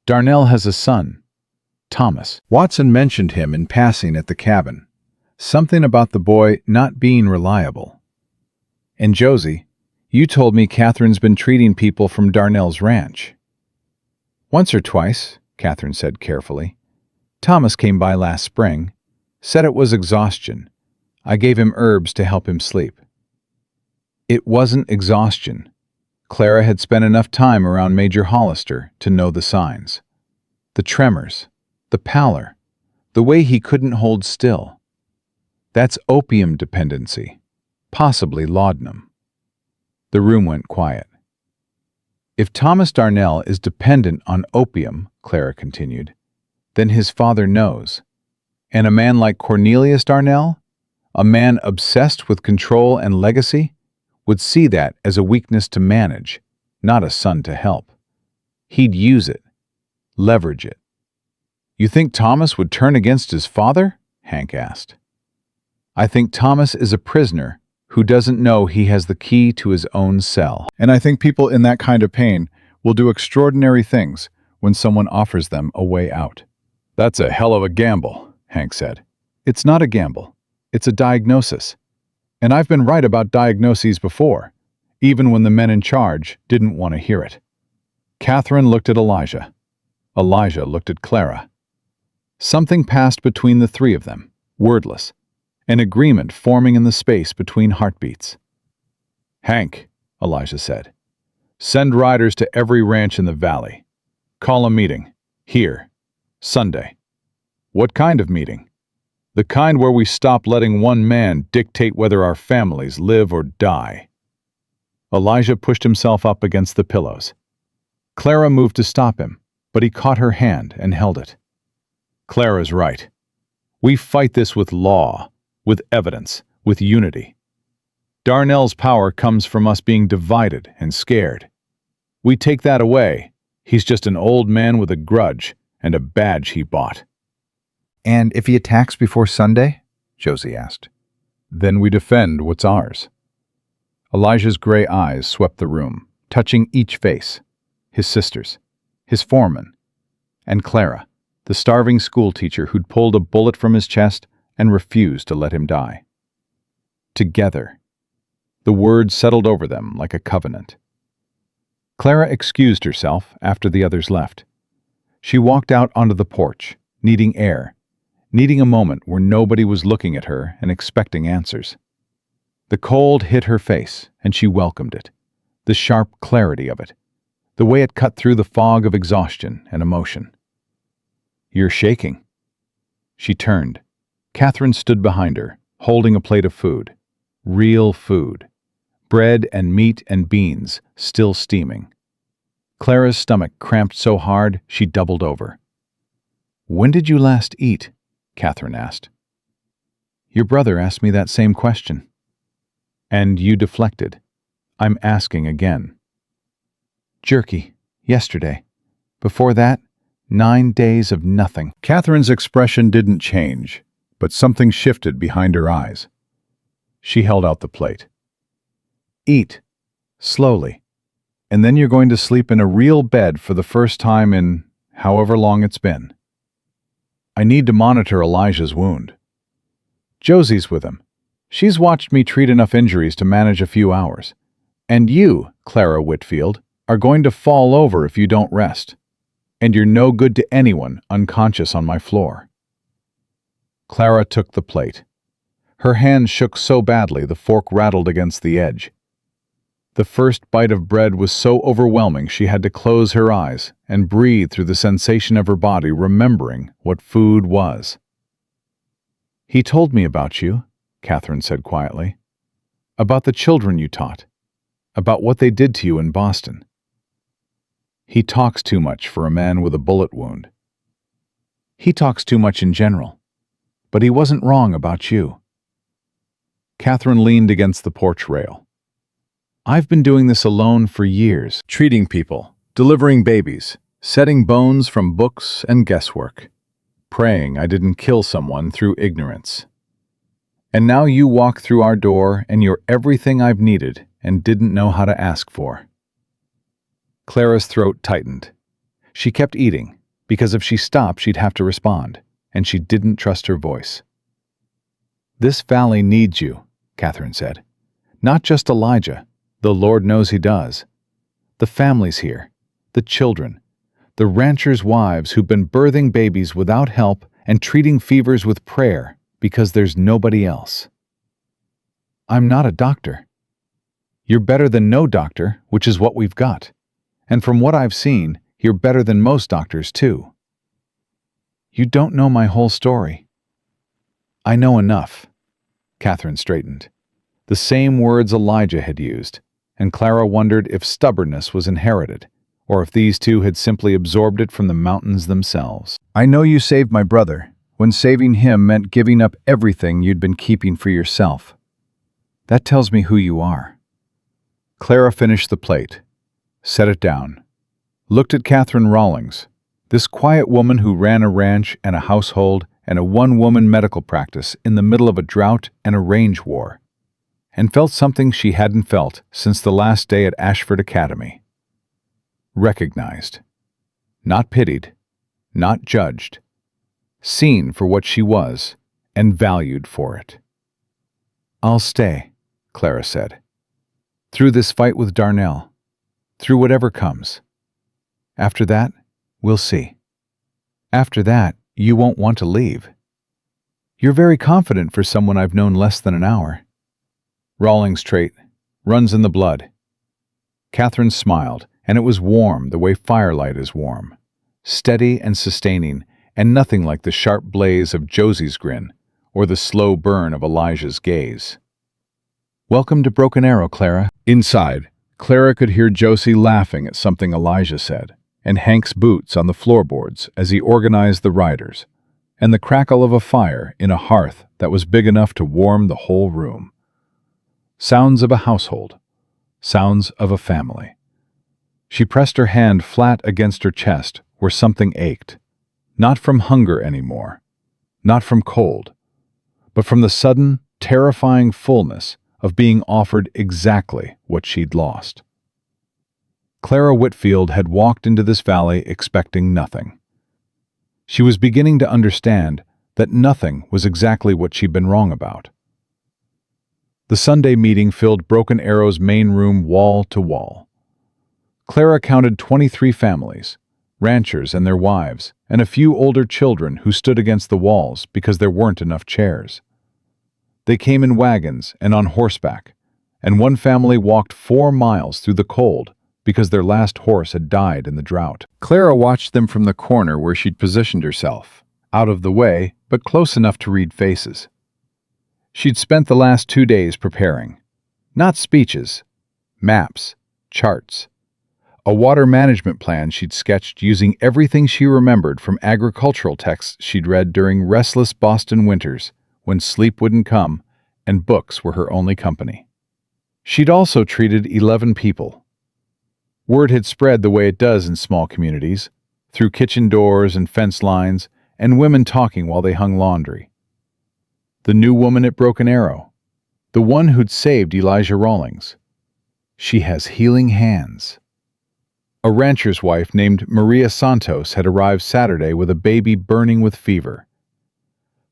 Darnell has a son, Thomas. Watson mentioned him in passing at the cabin. Something about the boy not being reliable. And Josie, you told me Catherine's been treating people from Darnell's ranch. Once or twice, Catherine said carefully. Thomas came by last spring, said it was exhaustion. I gave him herbs to help him sleep. It wasn't exhaustion. Clara had spent enough time around Major Hollister to know the signs. The tremors, the pallor, the way he couldn't hold still. That's opium dependency, possibly laudanum. The room went quiet. If Thomas Darnell is dependent on opium, Clara continued, then his father knows. And a man like Cornelius Darnell, a man obsessed with control and legacy, would see that as a weakness to manage, not a son to help. He'd use it, leverage it. You think Thomas would turn against his father? Hank asked. I think Thomas is a prisoner who doesn't know he has the key to his own cell. And I think people in that kind of pain will do extraordinary things when someone offers them a way out. That's a hell of a gamble, Hank said. It's not a gamble. It's a diagnosis. And I've been right about diagnoses before, even when the men in charge didn't want to hear it. Catherine looked at Elijah. Elijah looked at Clara. Something passed between the three of them, wordless, an agreement forming in the space between heartbeats. Hank, Elijah said, send riders to every ranch in the valley. Call a meeting. Here. Sunday. What kind of meeting? The kind where we stop letting one man dictate whether our families live or die. Elijah pushed himself up against the pillows. Clara moved to stop him, but he caught her hand and held it. Clara's right. We fight this with law, with evidence, with unity. Darnell's power comes from us being divided and scared. We take that away. He's just an old man with a grudge and a badge he bought. And if he attacks before Sunday? Josie asked. Then we defend what's ours. Elijah's gray eyes swept the room, touching each face. His sister's, his foreman, and Clara, the starving schoolteacher who'd pulled a bullet from his chest and refused to let him die. Together. The words settled over them like a covenant. Clara excused herself after the others left. She walked out onto the porch, needing air, needing a moment where nobody was looking at her and expecting answers. The cold hit her face, and she welcomed it, the sharp clarity of it, the way it cut through the fog of exhaustion and emotion. You're shaking. She turned. Catherine stood behind her, holding a plate of food. Real food. Bread and meat and beans, still steaming. Clara's stomach cramped so hard she doubled over. When did you last eat? Catherine asked. Your brother asked me that same question. And you deflected. I'm asking again. Jerky, yesterday. Before that, 9 days of nothing. Catherine's expression didn't change, but something shifted behind her eyes. She held out the plate. Eat, slowly, and then you're going to sleep in a real bed for the first time in however long it's been. I need to monitor Elijah's wound. Josie's with him. She's watched me treat enough injuries to manage a few hours. And you, Clara Whitfield, are going to fall over if you don't rest. And you're no good to anyone unconscious on my floor. Clara took the plate. Her hand shook so badly the fork rattled against the edge. The first bite of bread was so overwhelming she had to close her eyes and breathe through the sensation of her body, remembering what food was. He told me about you, Catherine said quietly. About the children you taught. About what they did to you in Boston. He talks too much for a man with a bullet wound. He talks too much in general. But he wasn't wrong about you. Catherine leaned against the porch rail. I've been doing this alone for years, treating people, delivering babies, setting bones from books and guesswork, praying I didn't kill someone through ignorance. And now you walk through our door and you're everything I've needed and didn't know how to ask for." Clara's throat tightened. She kept eating, because if she stopped she'd have to respond, and she didn't trust her voice. "This valley needs you," Catherine said. "Not just Elijah, though Lord knows he does. The families here, the children, the ranchers' wives who've been birthing babies without help and treating fevers with prayer because there's nobody else." "I'm not a doctor." "You're better than no doctor, which is what we've got. And from what I've seen, you're better than most doctors, too." "You don't know my whole story." "I know enough." Catherine straightened. The same words Elijah had used, and Clara wondered if stubbornness was inherited, or if these two had simply absorbed it from the mountains themselves. "I know you saved my brother, when saving him meant giving up everything you'd been keeping for yourself. That tells me who you are." Clara finished the plate, set it down, looked at Catherine Rawlings, this quiet woman who ran a ranch and a household and a one-woman medical practice in the middle of a drought and a range war, and felt something she hadn't felt since the last day at Ashford Academy. Recognized. Not pitied, not judged. Seen for what she was, and valued for it. "I'll stay," Clara said. "Through this fight with Darnell. Through whatever comes. After that, we'll see." "After that, you won't want to leave." "You're very confident for someone I've known less than an hour." "Rawlings trait. Runs in the blood." Catherine smiled, and it was warm the way firelight is warm. Steady and sustaining, and nothing like the sharp blaze of Josie's grin, or the slow burn of Elijah's gaze. "Welcome to Broken Arrow, Clara." Inside, Clara could hear Josie laughing at something Elijah said, and Hank's boots on the floorboards as he organized the riders, and the crackle of a fire in a hearth that was big enough to warm the whole room. Sounds of a household. Sounds of a family. She pressed her hand flat against her chest where something ached. Not from hunger anymore. Not from cold. But from the sudden, terrifying fullness of being offered exactly what she'd lost. Clara Whitfield had walked into this valley expecting nothing. She was beginning to understand that nothing was exactly what she'd been wrong about. The Sunday meeting filled Broken Arrow's main room wall to wall. Clara counted 23 families, ranchers and their wives, and a few older children who stood against the walls because there weren't enough chairs. They came in wagons and on horseback, and one family walked 4 miles through the cold because their last horse had died in the drought. Clara watched them from the corner where she'd positioned herself, out of the way, but close enough to read faces. She'd spent the last 2 days preparing. Not speeches, maps, charts. A water management plan she'd sketched using everything she remembered from agricultural texts she'd read during restless Boston winters when sleep wouldn't come and books were her only company. She'd also treated 11 people. Word had spread the way it does in small communities, through kitchen doors and fence lines, and women talking while they hung laundry. The new woman at Broken Arrow, the one who'd saved Elijah Rawlings. She has healing hands. A rancher's wife named Maria Santos had arrived Saturday with a baby burning with fever.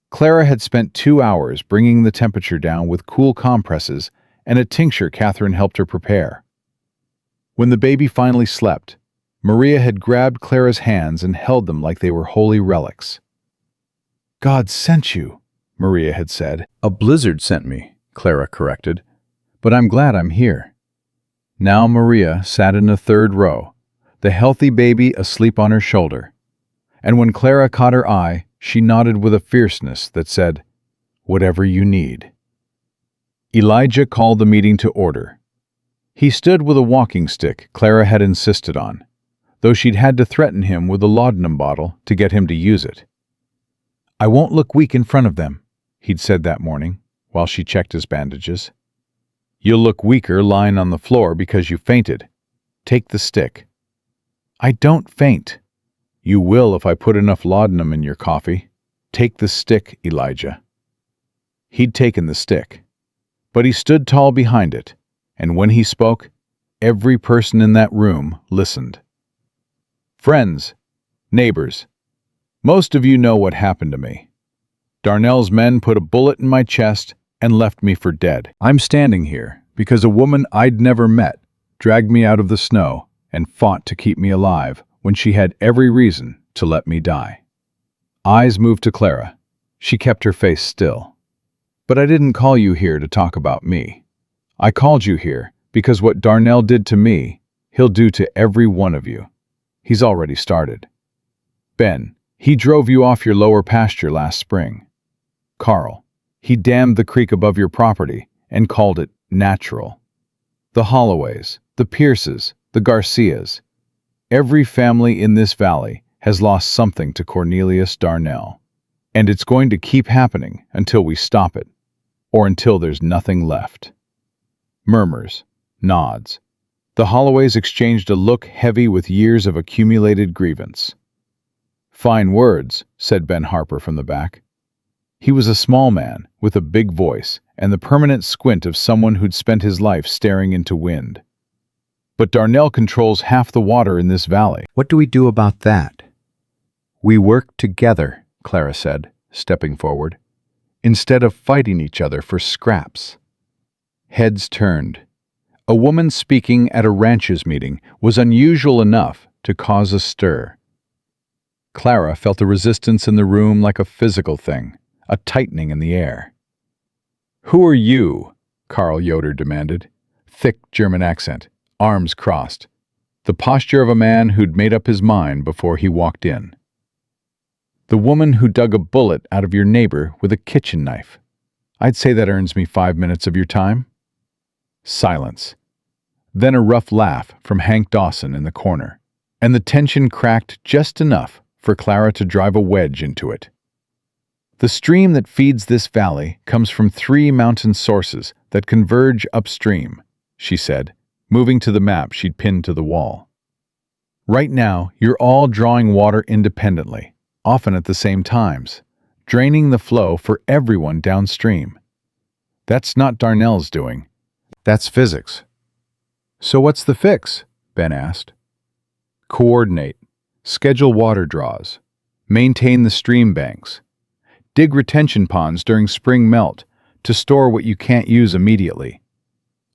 Clara had spent 2 hours bringing the temperature down with cool compresses and a tincture Catherine helped her prepare. When the baby finally slept, Maria had grabbed Clara's hands and held them like they were holy relics. "God sent you," Maria had said. "A blizzard sent me," Clara corrected, "but I'm glad I'm here." Now Maria sat in the third row, the healthy baby asleep on her shoulder, and when Clara caught her eye, she nodded with a fierceness that said, "Whatever you need." Elijah called the meeting to order. He stood with a walking stick Clara had insisted on, though she'd had to threaten him with a laudanum bottle to get him to use it. "I won't look weak in front of them," he'd said that morning, while she checked his bandages. "You'll look weaker lying on the floor because you fainted. Take the stick." "I don't faint." "You will if I put enough laudanum in your coffee. Take the stick, Elijah." He'd taken the stick, but he stood tall behind it, and when he spoke, every person in that room listened. Friends, neighbors, most of you know what happened to me. Darnell's men put a bullet in my chest and left me for dead. I'm standing here because a woman I'd never met dragged me out of the snow and fought to keep me alive when she had every reason to let me die. Eyes moved to Clara. She kept her face still. But I didn't call you here to talk about me. I called you here because what Darnell did to me, he'll do to every one of you. He's already started. Ben, he drove you off your lower pasture last spring. Carl, he dammed the creek above your property and called it natural. The Holloways, the Pierces, the Garcias, every family in this valley has lost something to Cornelius Darnell. And it's going to keep happening until we stop it, or until there's nothing left. Murmurs, nods. The Holloways exchanged a look heavy with years of accumulated grievance. Fine words, said Ben Harper from the back. He was a small man with a big voice and the permanent squint of someone who'd spent his life staring into wind. But Darnell controls half the water in this valley. What do we do about that? We work together, Clara said, stepping forward, instead of fighting each other for scraps. Heads turned. A woman speaking at a ranchers' meeting was unusual enough to cause a stir. Clara felt a resistance in the room like a physical thing, a tightening in the air. "Who are you?" Carl Yoder demanded. Thick German accent, arms crossed. The posture of a man who'd made up his mind before he walked in. "The woman who dug a bullet out of your neighbor with a kitchen knife. I'd say that earns me 5 minutes of your time." Silence. Then a rough laugh from Hank Dawson in the corner, and the tension cracked just enough for Clara to drive a wedge into it. "The stream that feeds this valley comes from 3 mountain sources that converge upstream," she said, moving to the map she'd pinned to the wall. "Right now, you're all drawing water independently, often at the same times, draining the flow for everyone downstream. That's not Darnell's doing. That's physics." "So what's the fix?" Ben asked. "Coordinate, schedule water draws, maintain the stream banks, dig retention ponds during spring melt to store what you can't use immediately.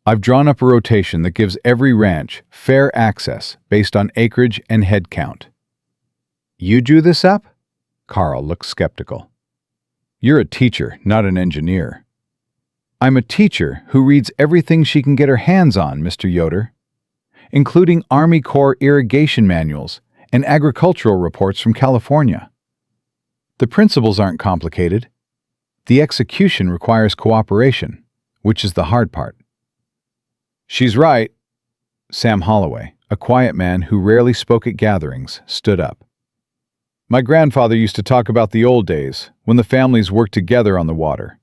I've drawn up a rotation that gives every ranch fair access based on acreage and head count." "You drew this up?" Carl looked skeptical. "You're a teacher, not an engineer." "I'm a teacher who reads everything she can get her hands on, Mr. Yoder, including Army Corps irrigation manuals and agricultural reports from California. The principles aren't complicated. The execution requires cooperation, which is the hard part." "She's right." Sam Holloway, a quiet man who rarely spoke at gatherings, stood up. "My grandfather used to talk about the old days when the families worked together on the water.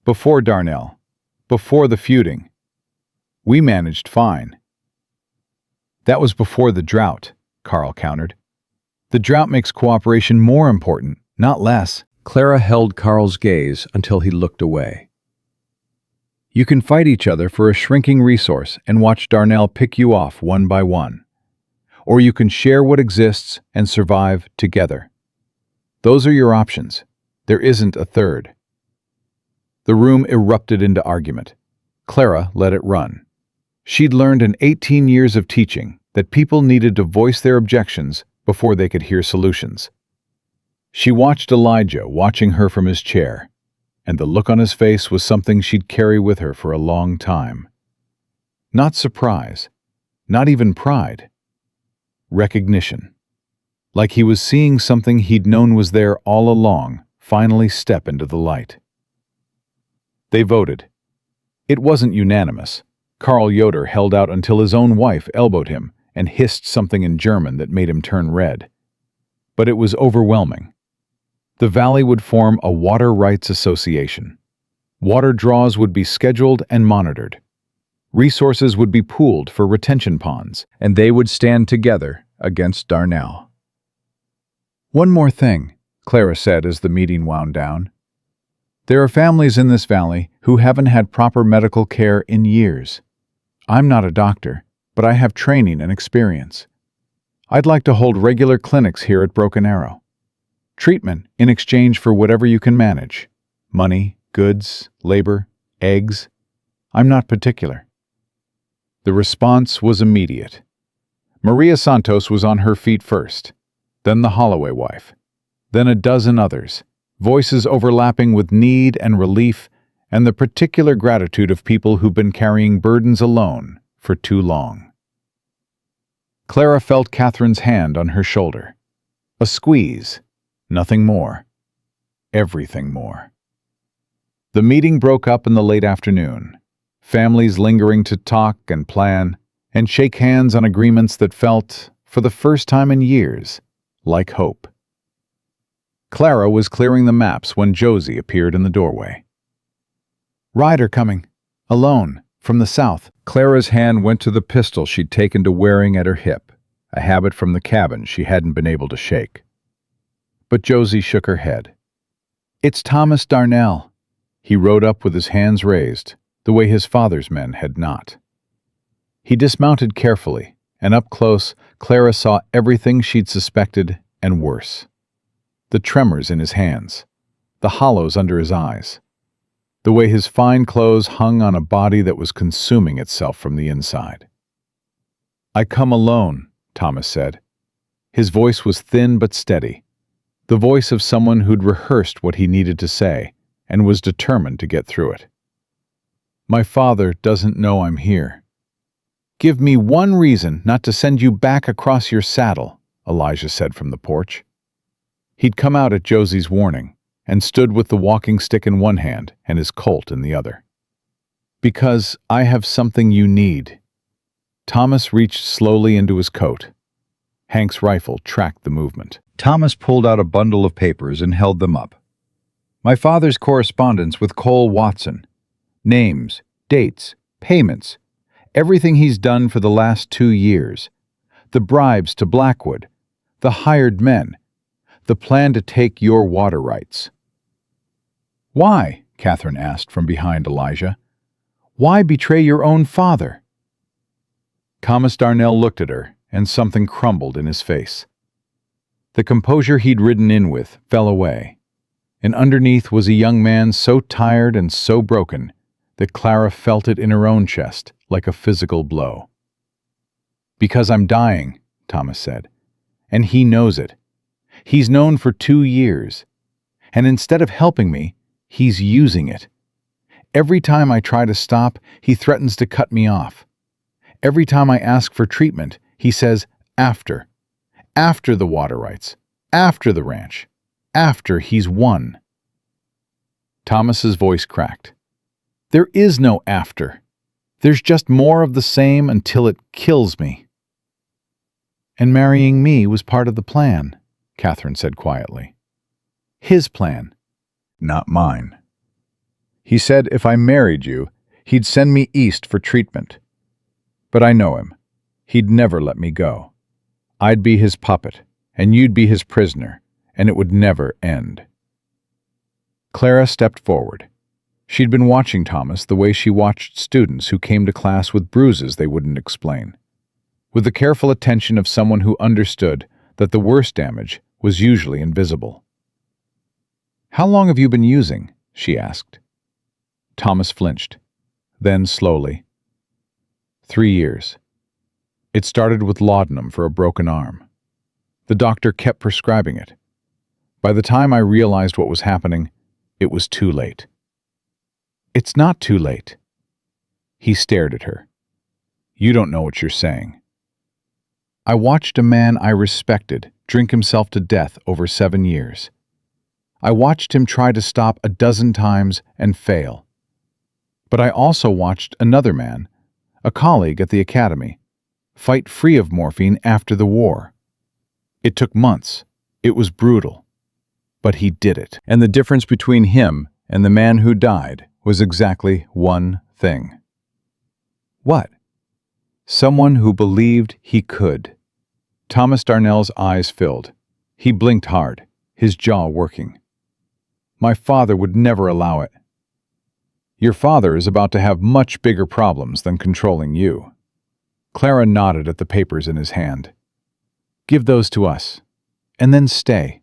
Before Darnell, before the feuding. We managed fine." "That was before the drought," Carl countered. "The drought makes cooperation more important, not less." Clara held Carl's gaze until he looked away. "You can fight each other for a shrinking resource and watch Darnell pick you off one by one. Or you can share what exists and survive together. Those are your options. There isn't a third." The room erupted into argument. Clara let it run. She'd learned in 18 years of teaching that people needed to voice their objections before they could hear solutions. She watched Elijah watching her from his chair, and the look on his face was something she'd carry with her for a long time. Not surprise, not even pride. Recognition. Like he was seeing something he'd known was there all along finally step into the light. They voted. It wasn't unanimous. Carl Yoder held out until his own wife elbowed him and hissed something in German that made him turn red. But it was overwhelming. The valley would form a water rights association. Water draws would be scheduled and monitored. Resources would be pooled for retention ponds, and they would stand together against Darnell. "One more thing," Clara said as the meeting wound down. There are families in this valley who haven't had proper medical care in years. I'm not a doctor, but I have training and experience. I'd like to hold regular clinics here at Broken Arrow. Treatment in exchange for whatever you can manage. Money, goods, labor, eggs. I'm not particular. The response was immediate. Maria Santos was on her feet first, then the Holloway wife, then a dozen others, voices overlapping with need and relief and the particular gratitude of people who've been carrying burdens alone for too long. Clara felt Catherine's hand on her shoulder. A squeeze, nothing more. Everything more. The meeting broke up in the late afternoon, families lingering to talk and plan and shake hands on agreements that felt, for the first time in years, like hope. Clara was clearing the maps when Josie appeared in the doorway. "Ryder coming. Alone, from the south." Clara's hand went to the pistol she'd taken to wearing at her hip, a habit from the cabin she hadn't been able to shake. But Josie shook her head. "It's Thomas Darnell." He rode up with his hands raised, the way his father's men had not. He dismounted carefully, and up close, Clara saw everything she'd suspected and worse. The tremors in his hands, the hollows under his eyes, the way his fine clothes hung on a body that was consuming itself from the inside. "I come alone," Thomas said. His voice was thin but steady, the voice of someone who'd rehearsed what he needed to say and was determined to get through it. "My father doesn't know I'm here." "Give me one reason not to send you back across your saddle," Elijah said from the porch. He'd come out at Josie's warning and stood with the walking stick in one hand and his Colt in the other. "Because I have something you need." Thomas reached slowly into his coat. Hank's rifle tracked the movement. Thomas pulled out a bundle of papers and held them up. "My father's correspondence with Cole Watson. Names, dates, payments, everything he's done for the last 2 years. The bribes to Blackwood, the hired men, the plan to take your water rights." "Why?" Catherine asked from behind Elijah. "Why betray your own father?" Thomas Darnell looked at her, and something crumbled in his face. The composure he'd ridden in with fell away, and underneath was a young man so tired and so broken that Clara felt it in her own chest like a physical blow. "Because I'm dying," Thomas said, "and he knows it. He's known for 2 years, and instead of helping me, he's using it. Every time I try to stop, he threatens to cut me off. Every time I ask for treatment, he says, after the water rights, after the ranch, after he's won." Thomas's voice cracked. "There is no after. There's just more of the same until it kills me." "And marrying me was part of the plan," Catherine said quietly. "His plan." "Not mine. He said if I married you, he'd send me east for treatment. But I know him. He'd never let me go. I'd be his puppet, and you'd be his prisoner, and it would never end." Clara stepped forward. She'd been watching Thomas the way she watched students who came to class with bruises they wouldn't explain, with the careful attention of someone who understood that the worst damage was usually invisible. "How long have you been using?" she asked. Thomas flinched. Then, slowly, 3 years. It started with laudanum for a broken arm. The doctor kept prescribing it. By the time I realized what was happening, it was too late." "It's not too late." He stared at her. "You don't know what you're saying." "I watched a man I respected drink himself to death over 7 years. I watched him try to stop a dozen times and fail. But I also watched another man, a colleague at the academy, fight free of morphine after the war. It took months. It was brutal. But he did it. And the difference between him and the man who died was exactly one thing." "What?" "Someone who believed he could." Thomas Darnell's eyes filled. He blinked hard, his jaw working. My father would never allow it. Your father is about to have much bigger problems than controlling you. Clara nodded at the papers in his hand. Give those to us, and then stay.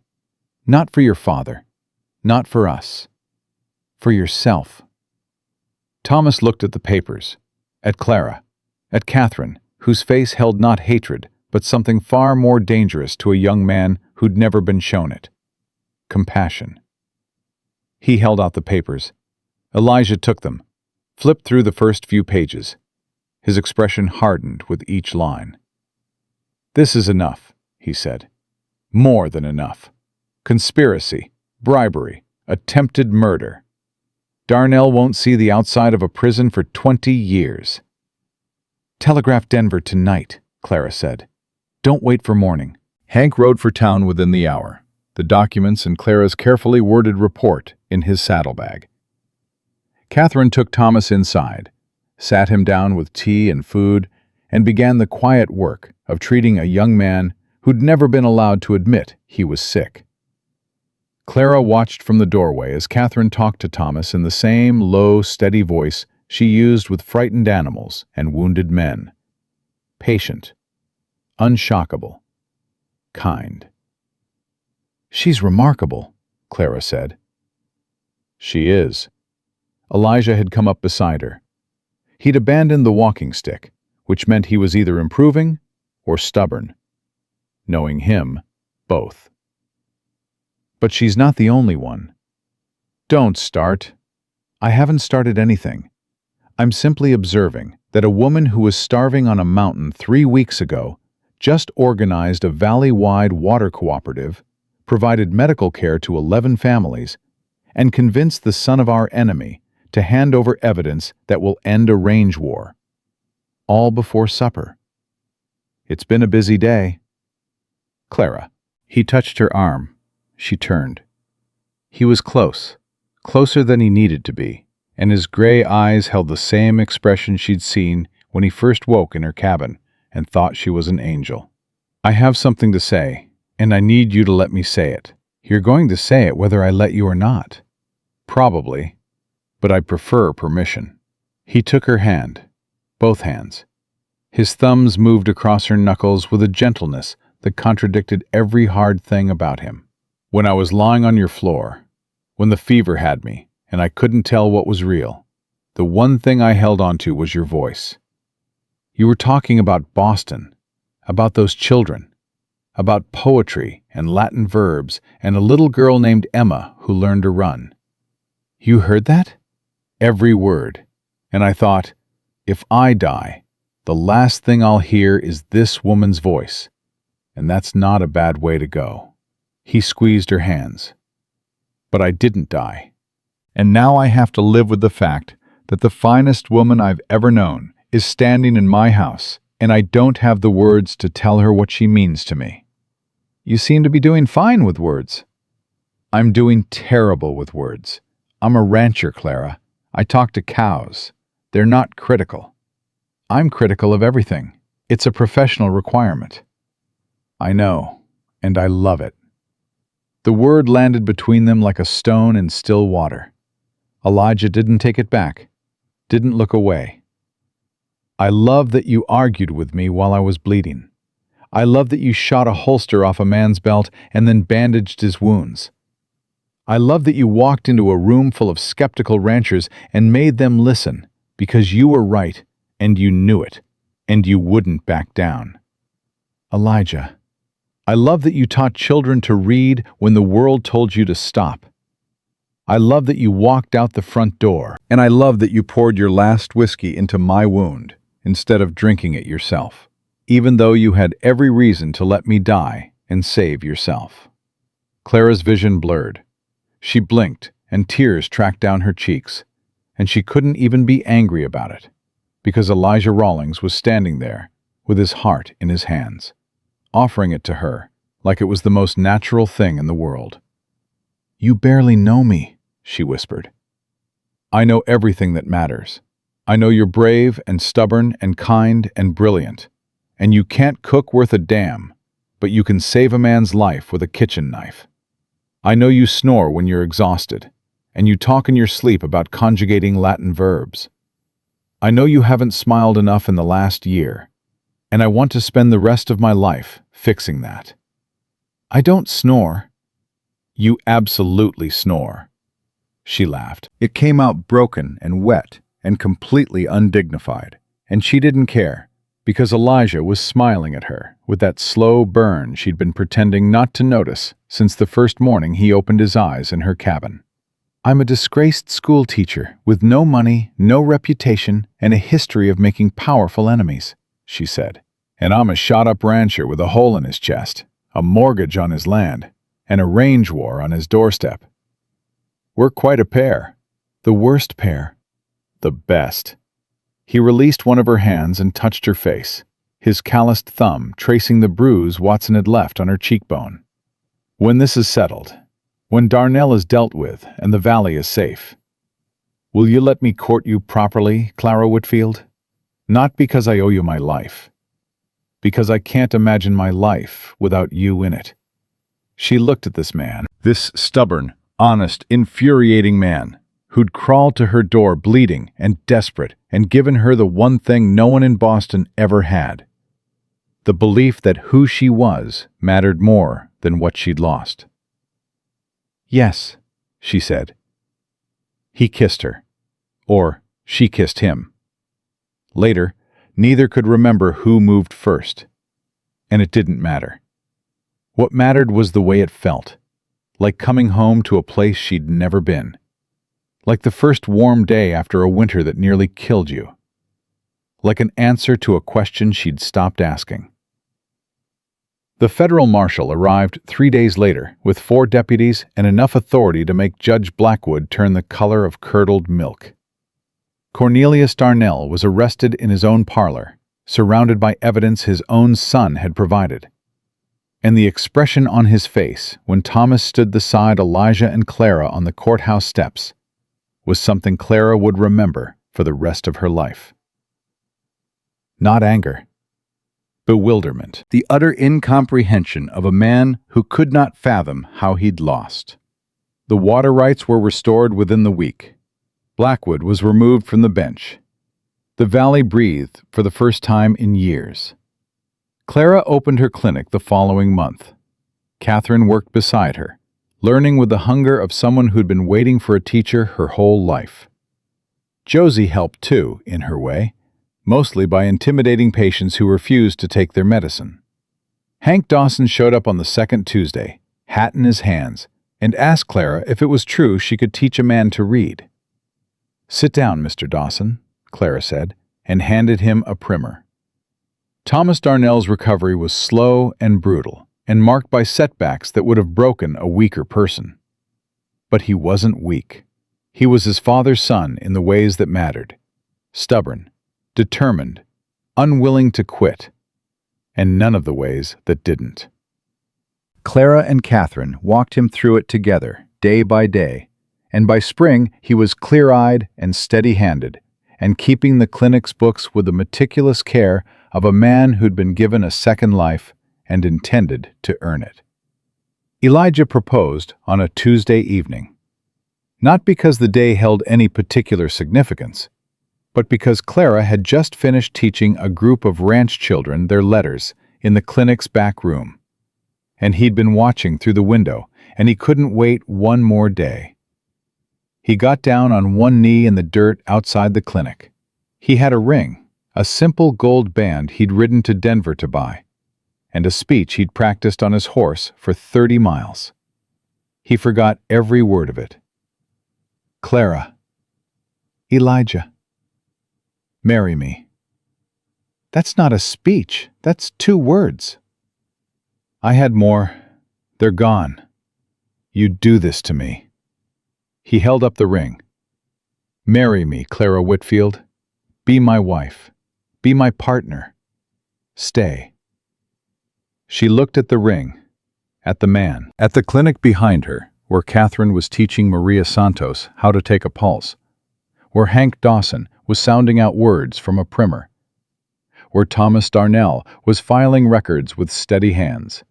Not for your father, not for us, for yourself. Thomas looked at the papers, at Clara, at Catherine, whose face held not hatred, but something far more dangerous to a young man who'd never been shown it: compassion. He held out the papers. Elijah took them, flipped through the first few pages. His expression hardened with each line. This is enough, he said. More than enough. Conspiracy, bribery, attempted murder. Darnell won't see the outside of a prison for 20 years. Telegraph Denver tonight, Clara said. Don't wait for morning. Hank rode for town within the hour, the documents and Clara's carefully worded report in his saddlebag. Catherine took Thomas inside, sat him down with tea and food, and began the quiet work of treating a young man who'd never been allowed to admit he was sick. Clara watched from the doorway as Catherine talked to Thomas in the same low, steady voice she used with frightened animals and wounded men. Patient, unshockable, kind. She's remarkable, Clara said. She is. Elijah had come up beside her. He'd abandoned the walking stick, which meant he was either improving or stubborn. Knowing him, both. But she's not the only one. Don't start. I haven't started anything. I'm simply observing that a woman who was starving on a mountain 3 weeks ago just organized a valley-wide water cooperative, provided medical care to 11 families, and convinced the son of our enemy to hand over evidence that will end a range war. All before supper. It's been a busy day. Clara. He touched her arm. She turned. He was close, closer than he needed to be, and his gray eyes held the same expression she'd seen when he first woke in her cabin and thought she was an angel. I have something to say, and I need you to let me say it. You're going to say it whether I let you or not. Probably, but I prefer permission. He took her hand, both hands. His thumbs moved across her knuckles with a gentleness that contradicted every hard thing about him. When I was lying on your floor, when the fever had me, and I couldn't tell what was real, the one thing I held onto was your voice. You were talking about Boston, about those children, about poetry and Latin verbs and a little girl named Emma who learned to run. You heard that? Every word. And I thought, if I die, the last thing I'll hear is this woman's voice. And that's not a bad way to go. He squeezed her hands. But I didn't die. And now I have to live with the fact that the finest woman I've ever known is standing in my house, and I don't have the words to tell her what she means to me. You seem to be doing fine with words. I'm doing terrible with words. I'm a rancher, Clara. I talk to cows. They're not critical. I'm critical of everything. It's a professional requirement. I know, and I love it. The word landed between them like a stone in still water. Elijah didn't take it back, didn't look away. I love that you argued with me while I was bleeding. I love that you shot a holster off a man's belt and then bandaged his wounds. I love that you walked into a room full of skeptical ranchers and made them listen because you were right and you knew it, and you wouldn't back down. Elijah, I love that you taught children to read when the world told you to stop. I love that you walked out the front door, and I love that you poured your last whiskey into my wound instead of drinking it yourself, even though you had every reason to let me die and save yourself. Clara's vision blurred. She blinked, and tears tracked down her cheeks, and she couldn't even be angry about it, because Elijah Rawlings was standing there with his heart in his hands, offering it to her like it was the most natural thing in the world. You barely know me, she whispered. I know everything that matters. I know you're brave and stubborn and kind and brilliant, and you can't cook worth a damn, but you can save a man's life with a kitchen knife. I know you snore when you're exhausted, and you talk in your sleep about conjugating Latin verbs. I know you haven't smiled enough in the last year, and I want to spend the rest of my life fixing that. I don't snore. You absolutely snore. She laughed. It came out broken and wet and completely undignified, and she didn't care, because Elijah was smiling at her with that slow burn she'd been pretending not to notice since the first morning he opened his eyes in her cabin. I'm a disgraced school teacher with no money, no reputation, and a history of making powerful enemies, she said. And I'm a shot-up rancher with a hole in his chest, a mortgage on his land, and a range war on his doorstep. We're quite a pair. The worst pair. The best. He released one of her hands and touched her face, his calloused thumb tracing the bruise Watson had left on her cheekbone. When this is settled, when Darnell is dealt with and the valley is safe, will you let me court you properly, Clara Whitfield? Not because I owe you my life, because I can't imagine my life without you in it. She looked at this man, this stubborn, honest, infuriating man, who'd crawled to her door bleeding and desperate and given her the one thing no one in Boston ever had, the belief that who she was mattered more than what she'd lost. Yes, she said. He kissed her, or she kissed him. Later, neither could remember who moved first, and it didn't matter. What mattered was the way it felt, like coming home to a place she'd never been, like the first warm day after a winter that nearly killed you, like an answer to a question she'd stopped asking. The federal marshal arrived 3 days later with 4 deputies and enough authority to make Judge Blackwood turn the color of curdled milk. Cornelius Darnell was arrested in his own parlor, surrounded by evidence his own son had provided. And the expression on his face when Thomas stood beside Elijah and Clara on the courthouse steps was something Clara would remember for the rest of her life. Not anger. Bewilderment. The utter incomprehension of a man who could not fathom how he'd lost. The water rights were restored within the week. Blackwood was removed from the bench. The valley breathed for the first time in years. Clara opened her clinic the following month. Catherine worked beside her, learning with the hunger of someone who'd been waiting for a teacher her whole life. Josie helped too, in her way, mostly by intimidating patients who refused to take their medicine. Hank Dawson showed up on the second Tuesday, hat in his hands, and asked Clara if it was true she could teach a man to read. "Sit down, Mr. Dawson," Clara said, and handed him a primer. Thomas Darnell's recovery was slow and brutal, and marked by setbacks that would have broken a weaker person. But he wasn't weak. He was his father's son in the ways that mattered. Stubborn, determined, unwilling to quit, and none of the ways that didn't. Clara and Catherine walked him through it together, day by day, and by spring he was clear-eyed and steady-handed, and keeping the clinic's books with the meticulous care of a man who'd been given a second life and intended to earn it. Elijah proposed on a Tuesday evening, not because the day held any particular significance, but because Clara had just finished teaching a group of ranch children their letters in the clinic's back room, and he'd been watching through the window, and he couldn't wait one more day. He got down on one knee in the dirt outside the clinic. He had a ring, a simple gold band he'd ridden to Denver to buy, and a speech he'd practiced on his horse for 30 miles. He forgot every word of it. Clara. Elijah. Marry me. That's not a speech. That's 2 words. I had more. They're gone. You do this to me. He held up the ring. Marry me, Clara Whitfield. Be my wife. Be my partner. Stay. She looked at the ring, at the man, at the clinic behind her, where Catherine was teaching Maria Santos how to take a pulse, where Hank Dawson was sounding out words from a primer, where Thomas Darnell was filing records with steady hands.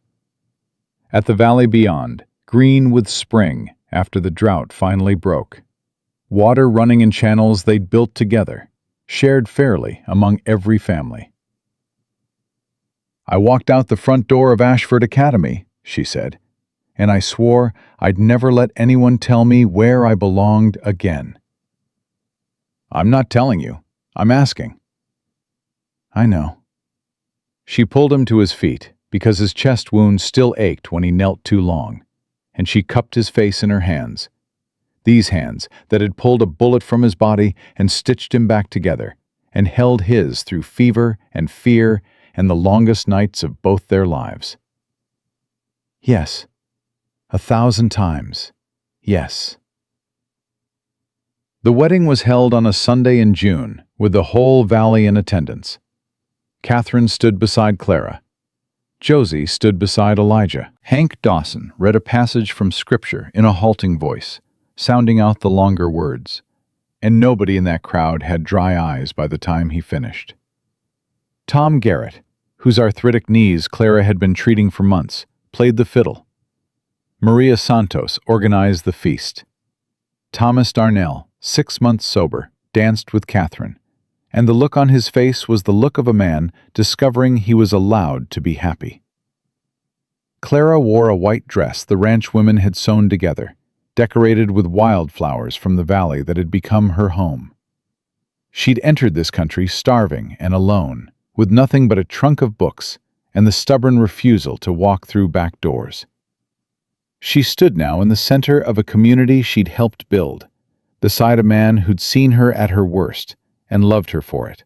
At the valley beyond, green with spring after the drought finally broke. Water running in channels they'd built together, shared fairly among every family. "I walked out the front door of Ashford Academy," she said, "and I swore I'd never let anyone tell me where I belonged again." "I'm not telling you. I'm asking." "I know." She pulled him to his feet because his chest wound still ached when he knelt too long, and she cupped his face in her hands. These hands that had pulled a bullet from his body and stitched him back together, and held his through fever and fear and the longest nights of both their lives. "Yes. 1,000 times. Yes." The wedding was held on a Sunday in June, with the whole valley in attendance. Catherine stood beside Clara. Josie stood beside Elijah. Hank Dawson read a passage from Scripture in a halting voice, sounding out the longer words, and nobody in that crowd had dry eyes by the time he finished. Tom Garrett, whose arthritic knees Clara had been treating for months, played the fiddle. Maria Santos organized the feast. Thomas Darnell, 6 months sober, danced with Catherine, and the look on his face was the look of a man discovering he was allowed to be happy. Clara wore a white dress the ranch women had sewn together, decorated with wildflowers from the valley that had become her home. She'd entered this country starving and alone, with nothing but a trunk of books and the stubborn refusal to walk through back doors. She stood now in the center of a community she'd helped build, beside a man who'd seen her at her worst and loved her for it,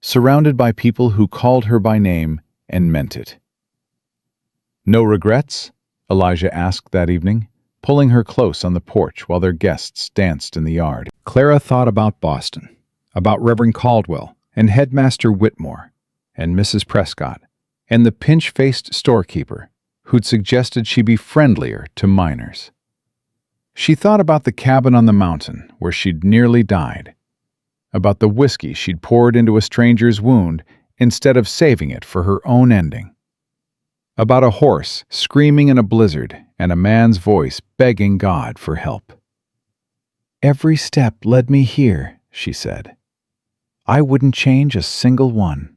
surrounded by people who called her by name and meant it. "No regrets?" Elijah asked that evening, pulling her close on the porch while their guests danced in the yard. Clara thought about Boston, about Reverend Caldwell and Headmaster Whitmore and Mrs. Prescott and the pinch-faced storekeeper who'd suggested she be friendlier to minors. She thought about the cabin on the mountain where she'd nearly died, about the whiskey she'd poured into a stranger's wound instead of saving it for her own ending, about a horse screaming in a blizzard and a man's voice begging God for help. "Every step led me here," she said. "I wouldn't change a single one."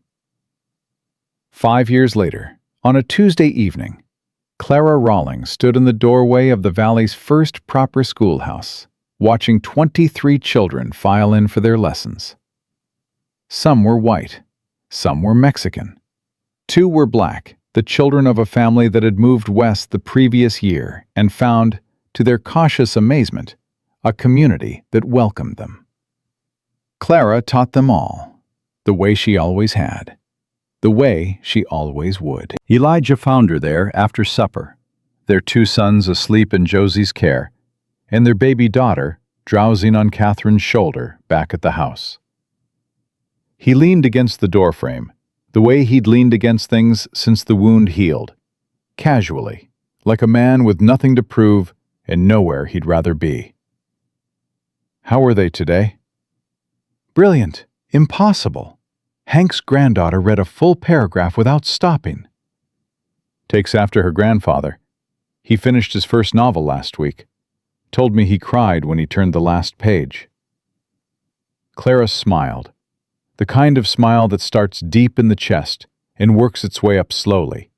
5 years later, on a Tuesday evening, Clara Rawlings stood in the doorway of the valley's first proper schoolhouse, watching 23 children file in for their lessons. Some were white, some were Mexican. 2 were black, the children of a family that had moved west the previous year and found, to their cautious amazement, a community that welcomed them. Clara taught them all, the way she always had, the way she always would. Elijah found her there after supper, their 2 sons asleep in Josie's care, and their baby daughter drowsing on Catherine's shoulder back at the house. He leaned against the doorframe, the way he'd leaned against things since the wound healed, casually, like a man with nothing to prove and nowhere he'd rather be. "How were they today?" "Brilliant. Impossible. Hank's granddaughter read a full paragraph without stopping." "Takes after her grandfather. He finished his first novel last week. Told me he cried when he turned the last page." Clara smiled, the kind of smile that starts deep in the chest and works its way up slowly,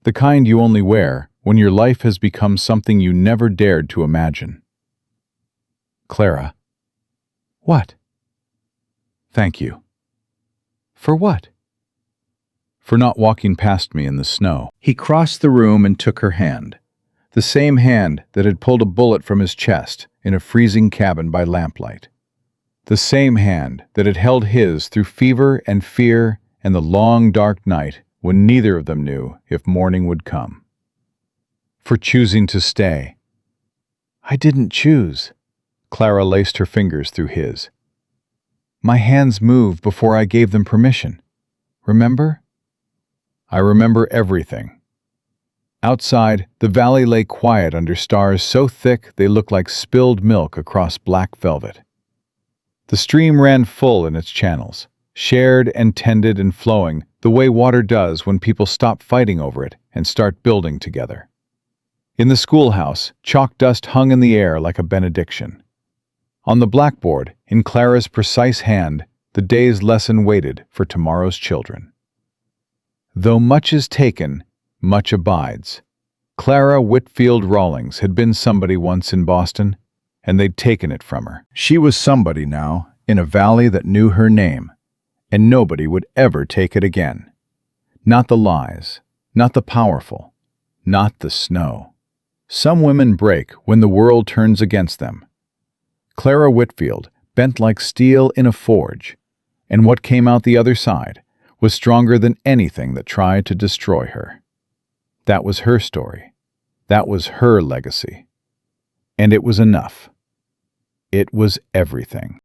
the kind you only wear when your life has become something you never dared to imagine. "Clara." "What?" "Thank you." "For what?" "For not walking past me in the snow." He crossed the room and took her hand, the same hand that had pulled a bullet from his chest in a freezing cabin by lamplight, the same hand that had held his through fever and fear and the long dark night when neither of them knew if morning would come. "For choosing to stay." "I didn't choose." Clara laced her fingers through his. "My hands moved before I gave them permission. Remember?" "I remember everything." Outside, the valley lay quiet under stars so thick they looked like spilled milk across black velvet. The stream ran full in its channels, shared and tended and flowing the way water does when people stop fighting over it and start building together. In the schoolhouse, chalk dust hung in the air like a benediction. On the blackboard, in Clara's precise hand, the day's lesson waited for tomorrow's children. Though much is taken, much abides. Clara Whitfield Rawlings had been somebody once in Boston, and they'd taken it from her. She was somebody now, in a valley that knew her name, and nobody would ever take it again. Not the lies, not the powerful, not the snow. Some women break when the world turns against them. Clara Whitfield bent like steel in a forge, and what came out the other side was stronger than anything that tried to destroy her. That was her story. That was her legacy. And it was enough. It was everything.